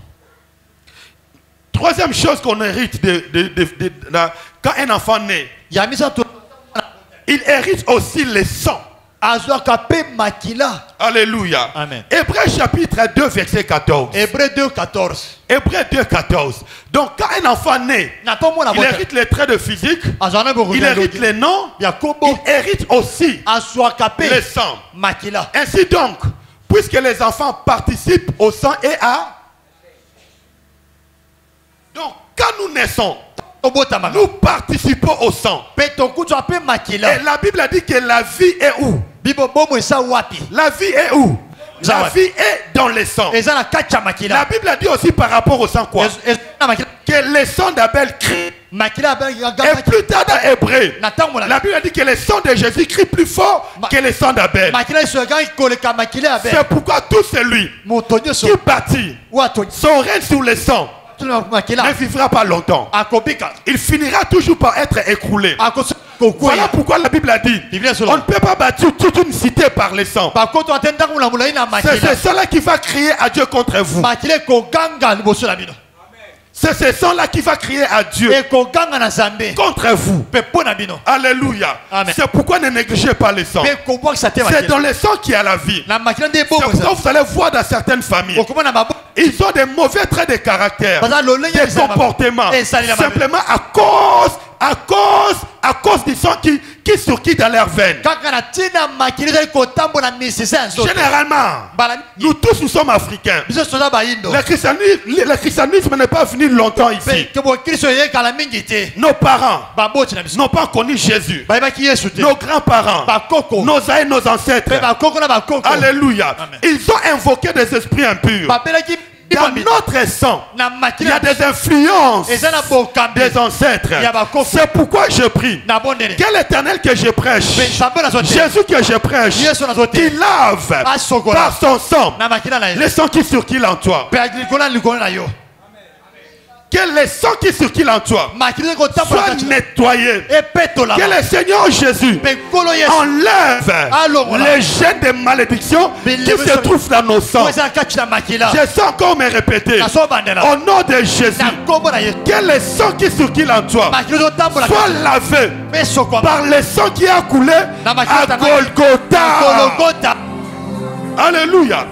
Speaker 2: Troisième chose qu'on hérite quand un enfant naît, il hérite aussi le sang. Alléluia. Amen. Hébreux chapitre 2 verset 14. Hébreux 2 14. Hébreux 2 14. Donc quand un enfant naît, il hérite les traits de physique, il hérite les noms, il hérite aussi le sang. Ainsi donc, puisque les enfants participent au sang et à quand nous naissons,
Speaker 3: Obotama.
Speaker 2: nous participons au sang.
Speaker 3: Pe tokutu ape makila.
Speaker 2: Et la Bible a dit que la vie est où?
Speaker 3: Bibo bomo esa wapi.
Speaker 2: La vie est où? La
Speaker 3: Zawadi.
Speaker 2: vie est dans le sang.
Speaker 3: Eza na kacha makila.
Speaker 2: La Bible a dit aussi par rapport au sang quoi?
Speaker 3: Na makila.
Speaker 2: Que le sang d'Abel crie.
Speaker 3: Makila ba
Speaker 2: Et plus tard dans Hébreu,
Speaker 3: na tango
Speaker 2: la Bible a dit que le sang de Jésus crie plus fort que le sang d'Abel.
Speaker 3: makila so ga koleka makila abe.
Speaker 2: C'est pourquoi tout celui
Speaker 3: Motonyo so
Speaker 2: qui bâtit
Speaker 3: wato
Speaker 2: son règne sur le sang
Speaker 3: makila.
Speaker 2: ne vivra pas longtemps.
Speaker 3: Akobika.
Speaker 2: Il finira toujours par être écroulé.
Speaker 3: Akoso
Speaker 2: Voilà
Speaker 3: kokoya.
Speaker 2: pourquoi la Bible a dit
Speaker 3: Biblia
Speaker 2: on
Speaker 3: solo.
Speaker 2: ne peut pas bâtir toute une cité par le sang.
Speaker 3: Bakoto atenda mula mula ina
Speaker 2: C'est
Speaker 3: makila.
Speaker 2: cela qui va crier à Dieu contre vous.
Speaker 3: Makile ko ganga liboso la bino.
Speaker 2: C'est ce sang-là qui va crier à Dieu
Speaker 3: E ko ganga na zambe.
Speaker 2: contre vous.
Speaker 3: Pe pona bino.
Speaker 2: Alléluia.
Speaker 3: Amen.
Speaker 2: C'est pourquoi ne négligez pas le sang.
Speaker 3: Pe ko bwa sa te
Speaker 2: C'est
Speaker 3: makila.
Speaker 2: dans le sang qu'il y a la vie.
Speaker 3: Na makila de
Speaker 2: C'est
Speaker 3: bomo
Speaker 2: pourquoi
Speaker 3: sa.
Speaker 2: vous allez voir dans certaines familles,
Speaker 3: Okoma na mabo.
Speaker 2: ils ont des mauvais traits de caractère,
Speaker 3: Baza lolenge
Speaker 2: des comportements, simplement à cause du sang qui circule dans leurs veines.
Speaker 3: Kaka na tina makila ko tambo na misisa nso.
Speaker 2: Généralement,
Speaker 3: Bala
Speaker 2: nous tous nous sommes africains.
Speaker 3: biso soza ba indo.
Speaker 2: Le christianisme n'est pas venu longtemps ici.
Speaker 3: Pe ke bo Kristo ye kala mingi te.
Speaker 2: Nos parents
Speaker 3: Baboti na biso.
Speaker 2: n'ont pas connu Jésus.
Speaker 3: Ba ba ki Yesu te.
Speaker 2: Nos grands-parents,
Speaker 3: Bakoko.
Speaker 2: nos aïeux, nos ancêtres.
Speaker 3: Pe bakoko na bakoko.
Speaker 2: Alléluia.
Speaker 3: Amen.
Speaker 2: Ils ont invoqué des esprits impurs.
Speaker 3: Babela ki
Speaker 2: Dans notre sang,
Speaker 3: na
Speaker 2: il y a
Speaker 3: makila.
Speaker 2: des influences
Speaker 3: Eza na bokambi.
Speaker 2: des ancêtres.
Speaker 3: Il y a bakoko.
Speaker 2: C'est pourquoi je prie.
Speaker 3: Na bondele.
Speaker 2: Quel éternel que je prêche,
Speaker 3: Pe sambo na zote.
Speaker 2: Jésus que je prêche,
Speaker 3: Yesu na zote.
Speaker 2: qui lave
Speaker 3: Asokola.
Speaker 2: par son sang
Speaker 3: Na makila na ye.
Speaker 2: le sang qui circule en toi.
Speaker 3: Pe agikola likolo na yo.
Speaker 2: Que le sang qui circule en toi
Speaker 3: Makila ko tambo na
Speaker 2: soit
Speaker 3: kati.
Speaker 2: nettoyé.
Speaker 3: E petola.
Speaker 2: Que le Seigneur Jésus
Speaker 3: Pe kolo Yesu.
Speaker 2: enlève
Speaker 3: Alors, voilà.
Speaker 2: les gènes de malédiction
Speaker 3: Mais
Speaker 2: qui
Speaker 3: les-
Speaker 2: se trouvent dans nos sangs.
Speaker 3: Eza kati na makila.
Speaker 2: Je sens encore me répéter.
Speaker 3: Na so bandela.
Speaker 2: Au nom de Jésus,
Speaker 3: Na kombo na Yesu.
Speaker 2: que le sang qui circule en toi
Speaker 3: Makila ko tambo na
Speaker 2: soit
Speaker 3: kati.
Speaker 2: lavé
Speaker 3: Pe sokwa.
Speaker 2: par le sang qui a coulé
Speaker 3: Na makila
Speaker 2: à
Speaker 3: ta-
Speaker 2: Golgotha.
Speaker 3: Golgotha.
Speaker 2: Alléluia.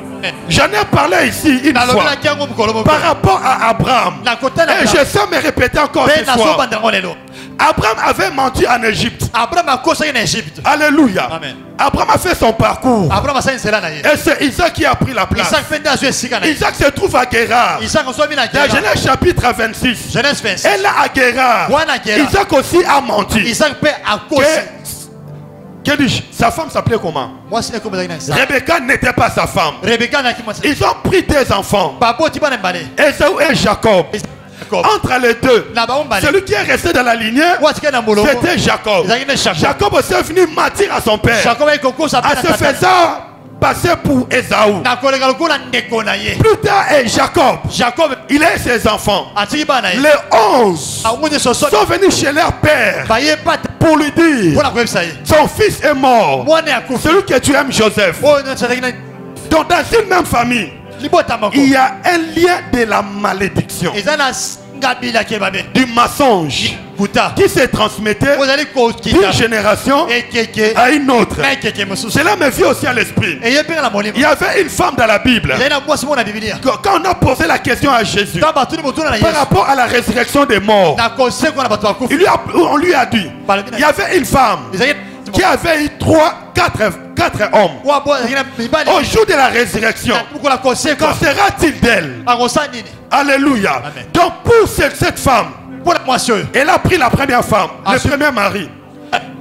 Speaker 2: J'en ai parlé ici une
Speaker 3: Na
Speaker 2: fois
Speaker 3: lobela kiango mukolo moko.
Speaker 2: par rapport à Abraham.
Speaker 3: Na kota na.
Speaker 2: Et je sens me répéter encore
Speaker 3: Pe
Speaker 2: ce
Speaker 3: na so
Speaker 2: soir.
Speaker 3: bandela ngolelo.
Speaker 2: Abraham avait menti en Égypte.
Speaker 3: Abraham akosa na Égypte.
Speaker 2: Alléluia.
Speaker 3: Amen.
Speaker 2: Abraham a fait son parcours.
Speaker 3: Abraham asani sela na ye.
Speaker 2: Et c'est Isaac qui a pris la place.
Speaker 3: Isaac fait ndazo esika na ye.
Speaker 2: Isaac se trouve à Guérard.
Speaker 3: Isaac so mina
Speaker 2: Dans
Speaker 3: kera.
Speaker 2: Genèse chapitre 26.
Speaker 3: Genèse 26.
Speaker 2: Et là à Guérard,
Speaker 3: Wana Guérard.
Speaker 2: Isaac aussi a menti.
Speaker 3: Isaac pe akosi.
Speaker 2: Que dis-je? Sa femme s'appelait comment?
Speaker 3: Moi c'est comme ça. Isaac.
Speaker 2: Rebecca n'était pas sa femme.
Speaker 3: Rebecca na kimasa.
Speaker 2: Ils ont pris deux enfants,
Speaker 3: Babo ti bana mbale.
Speaker 2: Ésaü et Jacob.
Speaker 3: Jacob.
Speaker 2: Entre les deux,
Speaker 3: Na ba mbale.
Speaker 2: celui qui est resté dans la lignée,
Speaker 3: Watika na molongo.
Speaker 2: c'était Jacob.
Speaker 3: Isaac na Jacob.
Speaker 2: Jacob aussi est venu mentir à son père,
Speaker 3: Jacob ay koko sa
Speaker 2: en
Speaker 3: pena
Speaker 2: se
Speaker 3: tata.
Speaker 2: faisant passer pour Ésaü.
Speaker 3: Na kolega lokola ndeko na ye.
Speaker 2: Plus tard, et Jacob,
Speaker 3: Jacob
Speaker 2: il a ses enfants.
Speaker 3: atiki bana ye.
Speaker 2: Les 11
Speaker 3: Amunye soso.
Speaker 2: sont venus chez leur père
Speaker 3: Ba ye pat
Speaker 2: pour lui dire
Speaker 3: pona ko ebisa ye.
Speaker 2: son fils est mort.
Speaker 3: Mwana ya kufa.
Speaker 2: Celui que tu aimes, Joseph.
Speaker 3: Oh no tsataki na
Speaker 2: Donc, dans une même famille,
Speaker 3: libota mako.
Speaker 2: il y a un lien de la malédiction,
Speaker 3: Eza na ngabila ke babe.
Speaker 2: du mensonge
Speaker 3: Kuta.
Speaker 2: qui se transmettait
Speaker 3: Ozali ko
Speaker 2: d'une
Speaker 3: kita.
Speaker 2: génération
Speaker 3: Ekeke.
Speaker 2: à une autre.
Speaker 3: Na ekeke mususu.
Speaker 2: Cela me vient aussi à l'esprit.
Speaker 3: Eye pe na molimo.
Speaker 2: Il y avait une femme dans la Bible.
Speaker 3: Eza na mwasi mona Biblia.
Speaker 2: Quand on a posé la question à Jésus
Speaker 3: Ka batuni mutuna na
Speaker 2: par
Speaker 3: Yesu.
Speaker 2: rapport à la résurrection des morts,
Speaker 3: Na koseko na bato bakufa.
Speaker 2: on lui a dit, il y avait une femme
Speaker 3: Ezali
Speaker 2: qui avait eu 4 hommes.
Speaker 3: wa bo ezali na mibali.
Speaker 2: Au jour de la résurrection,
Speaker 3: Mukola koseko.
Speaker 2: qu'en sera-t-il d'elle?
Speaker 3: Akosa nini?
Speaker 2: Alléluia.
Speaker 3: Amen.
Speaker 2: Donc pour cette femme,
Speaker 3: Pona mwasi oyo.
Speaker 2: elle a pris la première femme, le
Speaker 3: Ensuite-
Speaker 2: premier mari.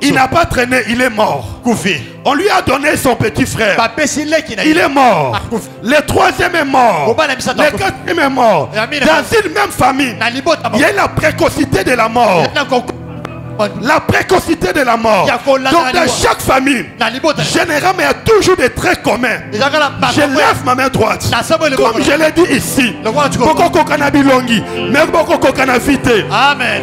Speaker 2: Il n'a pas traîné, il est mort.
Speaker 3: Kufi.
Speaker 2: On lui a donné son petit frère.
Speaker 3: Bapesi leki na
Speaker 2: Il
Speaker 3: ye.
Speaker 2: est mort. Le troisième est mort.
Speaker 3: Obana misato
Speaker 2: Le
Speaker 3: akufi.
Speaker 2: quatrième est mort.
Speaker 3: Et Amina.
Speaker 2: Dans une même famille,
Speaker 3: Na libota
Speaker 2: il y a la précocité de la mort.
Speaker 3: Na koko.
Speaker 2: La précocité de la mort.
Speaker 3: Il y a qu'on l'a
Speaker 2: Donc
Speaker 3: dans la
Speaker 2: dans
Speaker 3: loi.
Speaker 2: chaque famille,
Speaker 3: Na libota.
Speaker 2: généralement, il y a toujours des traits communs.
Speaker 3: Ezaka na
Speaker 2: Je lève ma main droite.
Speaker 3: Na sabo le
Speaker 2: Comme je l'ai dit ici.
Speaker 3: Le roi du
Speaker 2: Boko kokana bilongi. Mais boko kokana vite.
Speaker 3: Amen.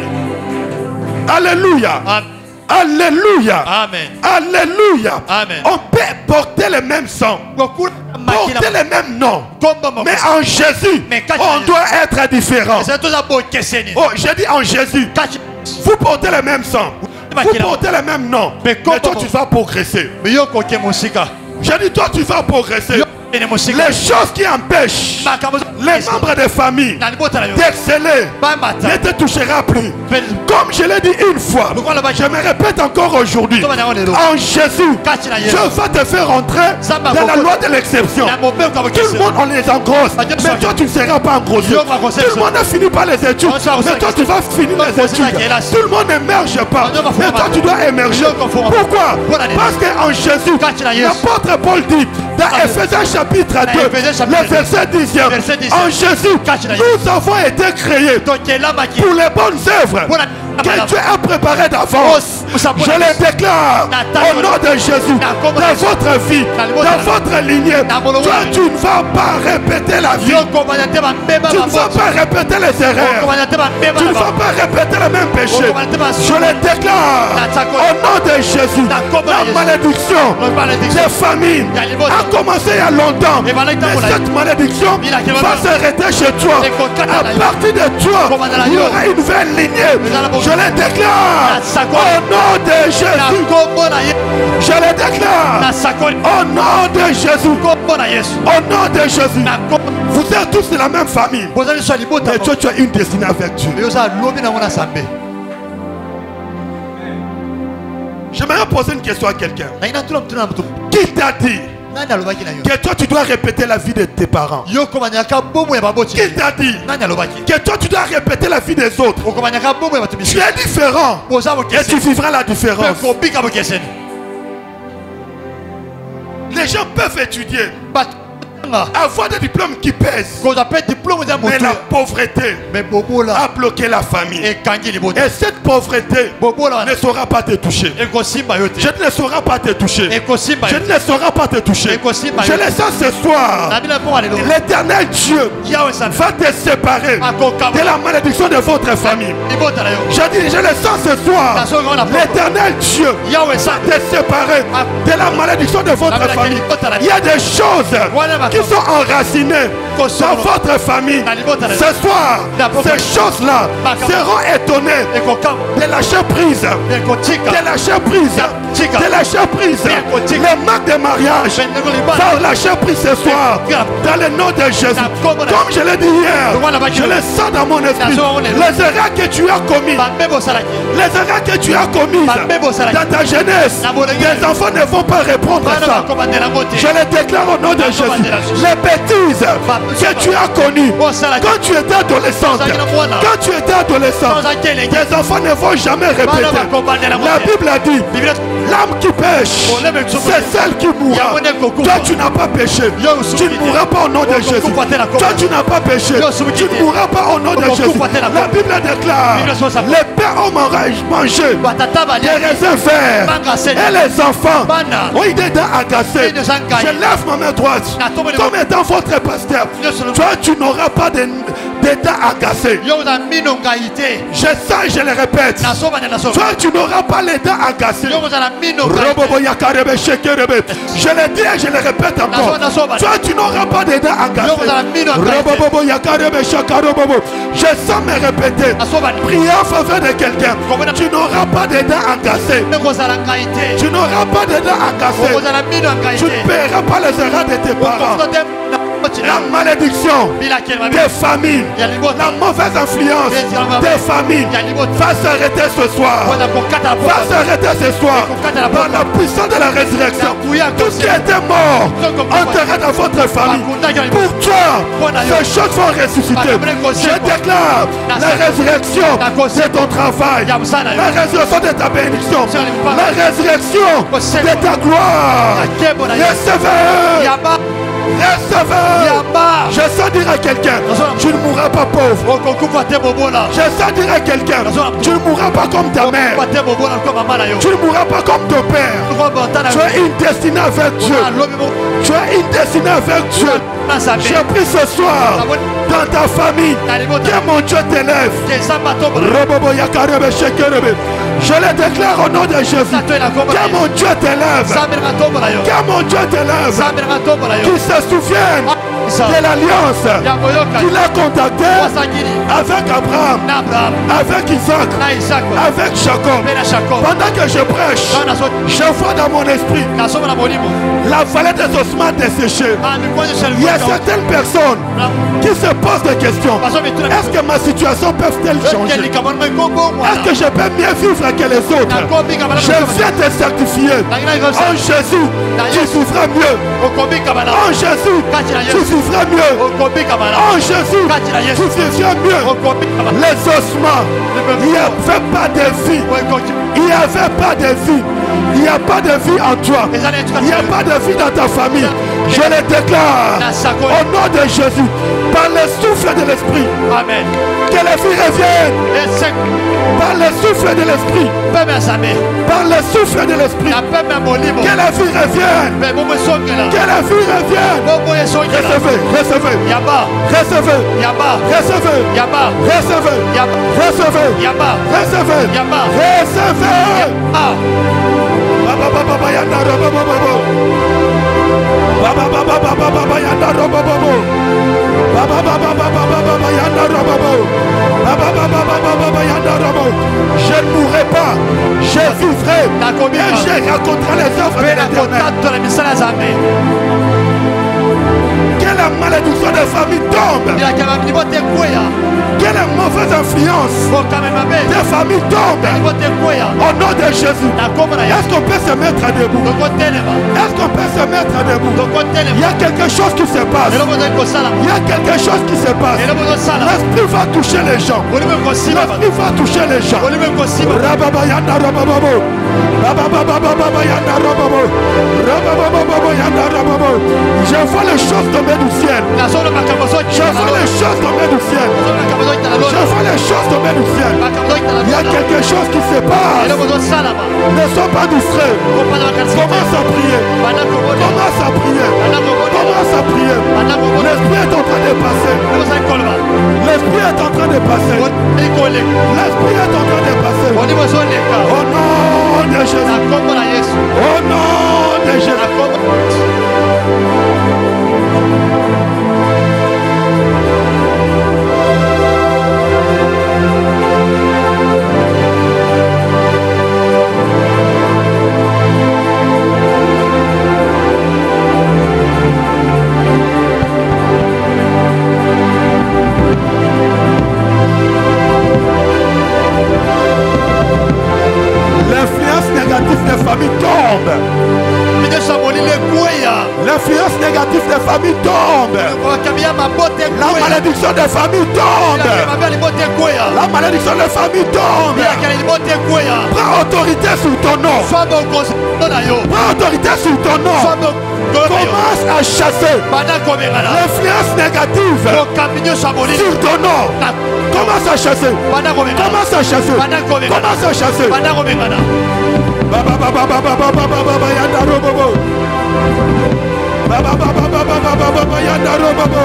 Speaker 2: Alléluia.
Speaker 3: Amen.
Speaker 2: Alléluia.
Speaker 3: Amen.
Speaker 2: Alléluia.
Speaker 3: Amen.
Speaker 2: On peut porter le même sang,
Speaker 3: Kokula makila.
Speaker 2: porter le même nom.
Speaker 3: Komba moko.
Speaker 2: Mais en Jésus,
Speaker 3: Mais quand
Speaker 2: on
Speaker 3: tu-
Speaker 2: doit être différent.
Speaker 3: Eza toza bo keseni.
Speaker 2: Oh, j'ai dit en Jésus.
Speaker 3: Kachi.
Speaker 2: Vous portez le même sang. Vous
Speaker 3: Makila.
Speaker 2: portez le même nom.
Speaker 3: Mais
Speaker 2: Mais
Speaker 3: comment-
Speaker 2: toi, tu vas progresser.
Speaker 3: Biyo koke musika.
Speaker 2: J'ai dit, toi, tu vas progresser. Les choses qui empêchent les membres de famille d'exceller ne te touchera plus. Comme je l'ai dit une fois, je me répète encore aujourd'hui. En Jésus, Dieu va te faire entrer dans la loi de l'exception. Tout le monde on les engrosse, mais toi tu ne seras pas engrossé. Tout le monde a fini par les études, mais toi tu vas finir les études. Tout le monde n'émerge pas, mais toi tu dois émerger. Pourquoi? Parce qu'en Jésus, l'apôtre Paul dit dans Ephésiens chapitre 2, le verset 10, en Jésus, nous avons été créés pour les bonnes œuvres que Dieu a préparées d'avance. Je les déclare au nom de Jésus, dans votre vie, dans votre lignée, toi tu ne vas pas répéter la vie. Tu ne vas pas répéter les erreurs. Tu ne vas pas répéter le même péché. Je les déclare au nom de Jésus. La malédiction des familles a commencé il y a longtemps. Mais cette malédiction va s'arrêter chez toi. À partir de toi, il y aura une nouvelle lignée. Je les déclare au nom de Jésus. Je les déclare au nom de Jésus. Au nom de Jésus. Vous êtes tous de la même famille. Mais toi, tu as une destinée avec Dieu. J'aimerais poser une question à quelqu'un. Qui t'a dit que toi tu dois répéter la vie de tes parents? Qui t'a dit que toi tu dois répéter la vie des autres? Tu es différent et tu vivras la différence. Les gens peuvent étudier, avoir des diplômes qui pèsent, mais la pauvreté a bloqué la famille. Et cette pauvreté ne saura pas te toucher. Je ne saura pas te toucher. Je ne saura pas te toucher. Je le sens ce soir. L'éternel Dieu va te séparer de la malédiction de votre famille. Je le sens ce soir. L'éternel Dieu va te séparer de la malédiction de votre famille. Il y a des choses qui sont enracinées dans votre famille. Ce soir, ces choses-là seront étonnées de lâcher prise. De lâcher prise. De lâcher prise. Les marques de mariage vont lâcher prise ce soir. Dans le nom de Jésus. Comme je l'ai dit hier, je le sens dans mon esprit. Les erreurs que tu as commises. Les erreurs que tu as commises dans ta jeunesse. Tes enfants ne vont pas répondre à ça. Je les déclare au nom de Jésus. Les bêtises que tu as connues quand tu étais adolescente, tes enfants ne vont jamais répéter. La Bible a dit, l'âme qui pêche, c'est celle qui mourra. Toi tu n'as pas péché, tu ne mourras pas au nom de Jésus. Toi tu n'as pas péché, tu ne mourras pas au nom de Jésus. La Bible déclare, les pères ont mangé les raisins verts et les enfants ont eu des dents agacées. Je lève ma main droite comme étant votre pasteur. Toi tu n'auras pas de dents agacées. Je sens et je le répète. Toi tu n'auras pas les dents agacées. Je le dis et je le répète encore. Toi tu n'auras pas de dents agacées. Je sens me répéter. Priez en faveur de quelqu'un. Tu n'auras pas de dents agacées. Tu n'auras pas de dents agacées. Tu ne paieras pas les erreurs de tes parents. La malédiction des familles, la mauvaise influence des familles va s'arrêter ce soir. Va s'arrêter ce soir par la puissance de la résurrection. Tout ce qui était mort enterré dans votre famille, pour toi, ces choses vont ressusciter. Je déclare la résurrection de ton travail, la résurrection de ta bénédiction, la résurrection de ta gloire. Recevez. Je sens dire à quelqu'un, tu ne mourras pas pauvre. Je sens dire à quelqu'un, tu ne mourras pas comme ta mère. Tu ne mourras pas comme ton père. Tu as une destinée avec Dieu. Tu as une destinée avec Dieu. Je prie ce soir dans ta famille que mon Dieu t'élève. Je le déclare au nom de Jésus. Que mon Dieu t'élève. Que mon Dieu t'élève. Qu'il se souvienne de l'alliance qu'il a contacté avec Abraham, avec Isaac, avec Jacob. Pendant que je prêche, je vois dans mon esprit la vallée des ossements desséchés. Il y a certaines personnes qui se posent des questions. Est-ce que ma situation peut-elle changer? Est-ce que je peux mieux vivre que les autres? Je viens te certifier. En Jésus, tu vivras mieux. En Jésus, tu vivras mieux. En Jésus, tu vivras mieux. Les ossements, il n'y avait pas de vie. Il n'y avait pas de vie. Il n'y a pas de vie en toi. Il n'y a pas de vie dans ta famille. Je le déclare au nom de Jésus, par le souffle de l'esprit. Amen. Que la vie revienne. Par le souffle de l'esprit. Par le souffle de l'esprit. Que la vie revienne. Que la vie revienne. Recevez, recevez. Recevez. Recevez. Recevez. Recevez. Recevez. Recevez. Baba baba baba yanda robo bobo. Baba baba baba baba yanda robo bobo. Baba baba baba baba yanda robo bobo. Baba baba baba baba yanda robo. Je ne mourrai pas, je vivrai et je raconterai les œuvres de l'Éternel. Que la malédiction des familles tombe. Que la mauvaise influence des familles tombe. Au nom de Jésus. Est-ce qu'on peut se mettre debout? Est-ce qu'on peut se mettre debout? Il y a quelque chose qui se passe. Il y a quelque chose qui se passe. L'esprit va toucher les gens. L'esprit va toucher les gens. Je vois les choses tomber du ciel. Je vois les choses tomber du ciel. Je vois les choses tomber du ciel. Il y a quelque chose qui se passe. Ne sois pas distrait. Commence à prier. Commence à prier. Commence à prier. L'esprit est en train de passer. L'esprit est en train de passer. L'esprit est en train de passer. Au nom de Jésus. Au nom de Jésus. L'influence négative des familles tombe. L'influence négative des familles tombe. La malédiction des familles tombe. La malédiction des familles tombe. Prends autorité sur ton nom. Prends autorité sur ton nom. Commence à chasser l'influence négative sur ton nom. Commence à chasser. Commence à chasser. Commence à chasser. Baba baba baba baba baba yanda robobo. Baba baba baba baba baba yanda robobo.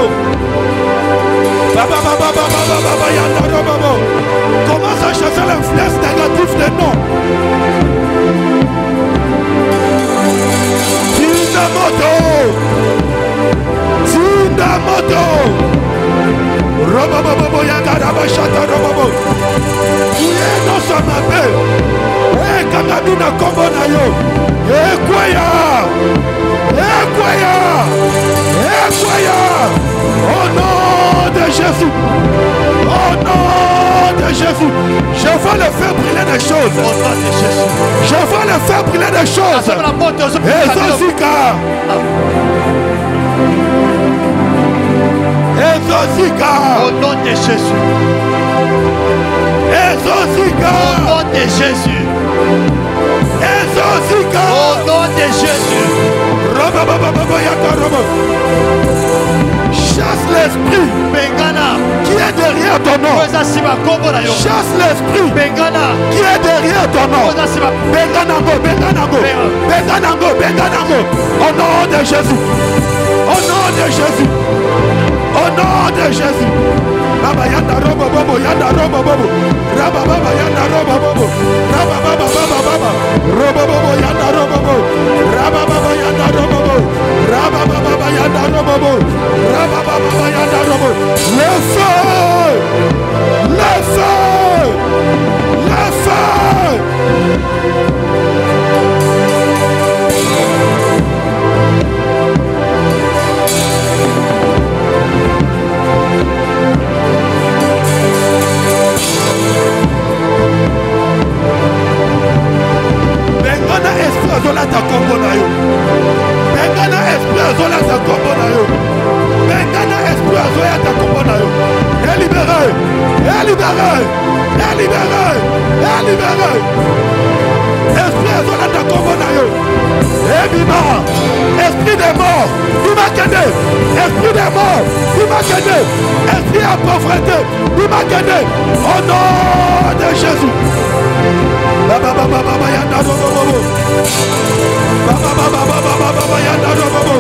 Speaker 2: Baba baba baba baba yanda robobo. Commence à chasser l'influence négative des noms. Tinamoto. Tinamoto. Robobo yanda rabashata robobo. Ouye non ça m'appelle. Kangamina kombo na yo. Ekwaya. Ekwaya. Ekwaya. Au nom de Jésus. Au nom de Jésus. Je vois le feu brûler des choses. Je vois le feu brûler des choses. Ezosika. Ezosika.
Speaker 3: Au nom de Jésus.
Speaker 2: Ezosika.
Speaker 3: Au nom de Jésus.
Speaker 2: Ezosika.
Speaker 3: Au nom de Jésus.
Speaker 2: Chasse l'esprit qui est derrière ton nom. Chasse l'esprit qui est derrière ton nom. Benganango, Benganango, Benganango, Benganango. Au nom de Jésus. Au nom de Jésus. Au nom de Jésus. Baba yanda robo bobo yanda robo bobo. Raba baba yanda robo bobo. Raba baba baba baba. Robo bobo yanda robo bobo. Raba baba yanda robo bobo. Raba baba yanda robo bobo. Raba Bimakene, esprit à pauvreté, Bimakene, au nom de Jésus. Baba baba baba yanda robo. Baba baba baba baba yanda robo.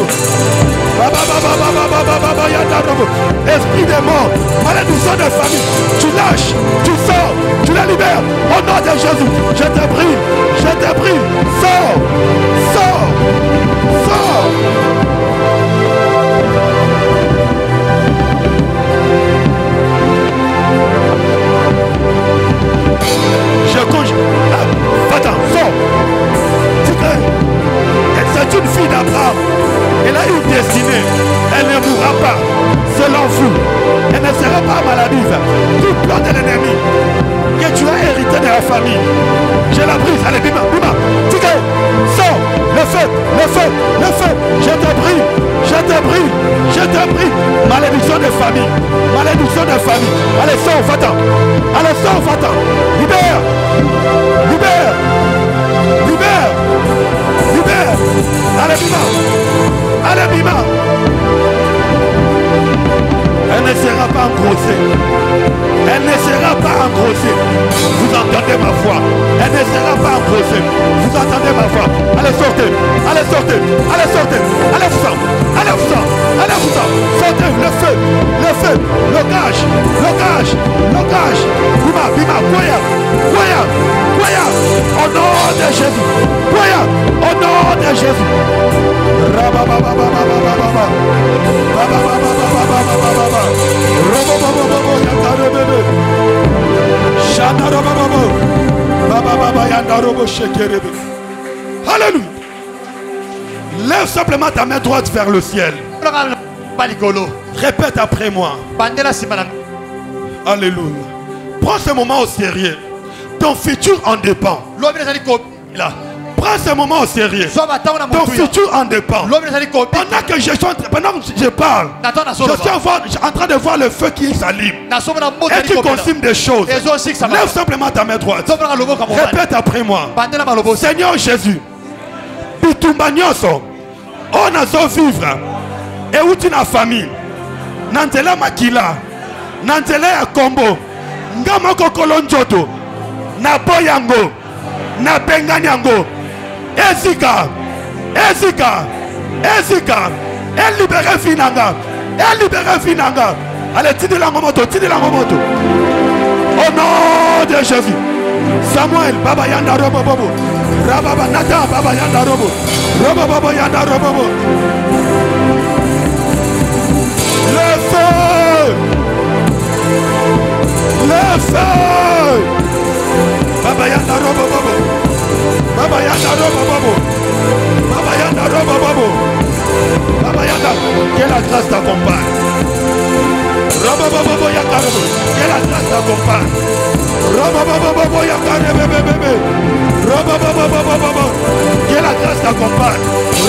Speaker 2: Baba baba baba baba yanda robo. Esprit de mort, malédiction de famille, tu lâches, tu sors, tu la libères. Au nom de Jésus, je te prie, sors, sors, sors. Je couche. Va-t'en, sors. C'est une fille d'Abraham. Elle a une destinée. Elle ne mourra pas selon vous. Elle ne sera pas maladive. Tout plan de l'ennemi que tu as hérité de la famille, je la brise. Allez, bima, bima. Tika, sors. Le feu, le feu, le feu. Je te prie, je te prie, je te prie. Malédiction de famille. Malédiction de famille. Allez, sors, va-t'en. Allez, sors, va-t'en. Libère. Libère. Libère. Libère. Allez, bima. Allez, bima. Elle ne sera pas engrossée. Elle ne sera pas engrossée. Vous entendez ma voix. Elle ne sera pas engrossée. Vous entendez ma voix. Allez, sortez. Allez, sortez. Allez, sortez. Allez, vous-en. Allez, vous-en. Allez, vous-en. Sortez. Le feu. Le feu. Le gage. Le gage. Le gage. Bima, bima. Koya. Koya. Koya. Au nom de Jésus. Koya. Au nom de Jésus. Rababababababababa. Babababababababa. Alléluia. Lève simplement ta main droite vers le ciel. Répète après moi. Alléluia. Prends ce moment au sérieux. Ton futur en dépend. Là. Prends ce moment au sérieux. Ton futur en dépend. Pendant que je parle, je suis en train de voir le feu qui s'allume. Et qui consume des choses. Lève simplement ta main droite. Répète après moi. Seigneur Jésus, bitumba nyonso on a vivre et où tu n'as famille. Nantela makila, nantela ya kombo, ngama kokolo njoto, na boyango, na benganyango. Ezika, Ezika, Ezika, elle libère Finanga, elle libère Finanga. Allez, tire la moto, tire la moto. Au nom de Jésus. Samuel, Baba Yanda Robo Bobo, Rababa Nata, Baba Yanda Robo, Robo Bobo Yanda Robo Bobo. Le feu, le feu, Baba Yanda Robo Bobo. Baba Yanda Robo Bobo. Baba Yanda Robo Bobo. Baba Yanda, que la grâce t'accompagne. Robo Bobo Yanda Robo, que la grâce t'accompagne. Robo Bobo Yanda Bébé. Robo Bobo, que la grâce t'accompagne.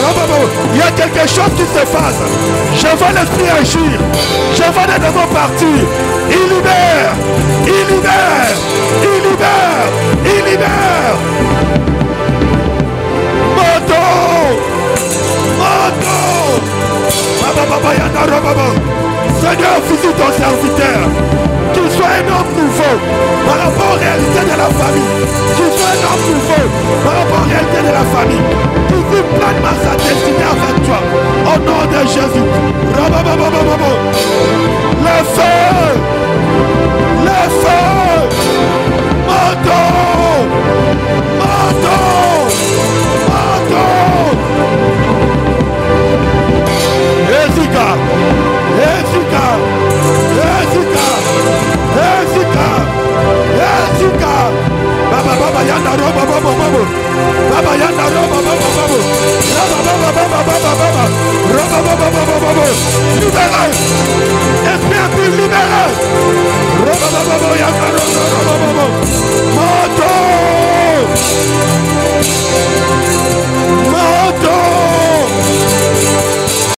Speaker 2: Robo Bobo, il y a quelque chose qui se passe. Je vois l'esprit agir. Je vois les démons partir. Il libère. Il libère. Il libère. Il libère. Moto! Baba Yanda Robo. Seigneur, visite ton serviteur. Qu'il soit un homme nouveau par rapport aux réalités de la famille. Qu'il soit un homme nouveau par rapport aux réalités de la famille. Qu'il vive pleinement sa destinée avec toi. Au nom de Jésus. Rabababababo.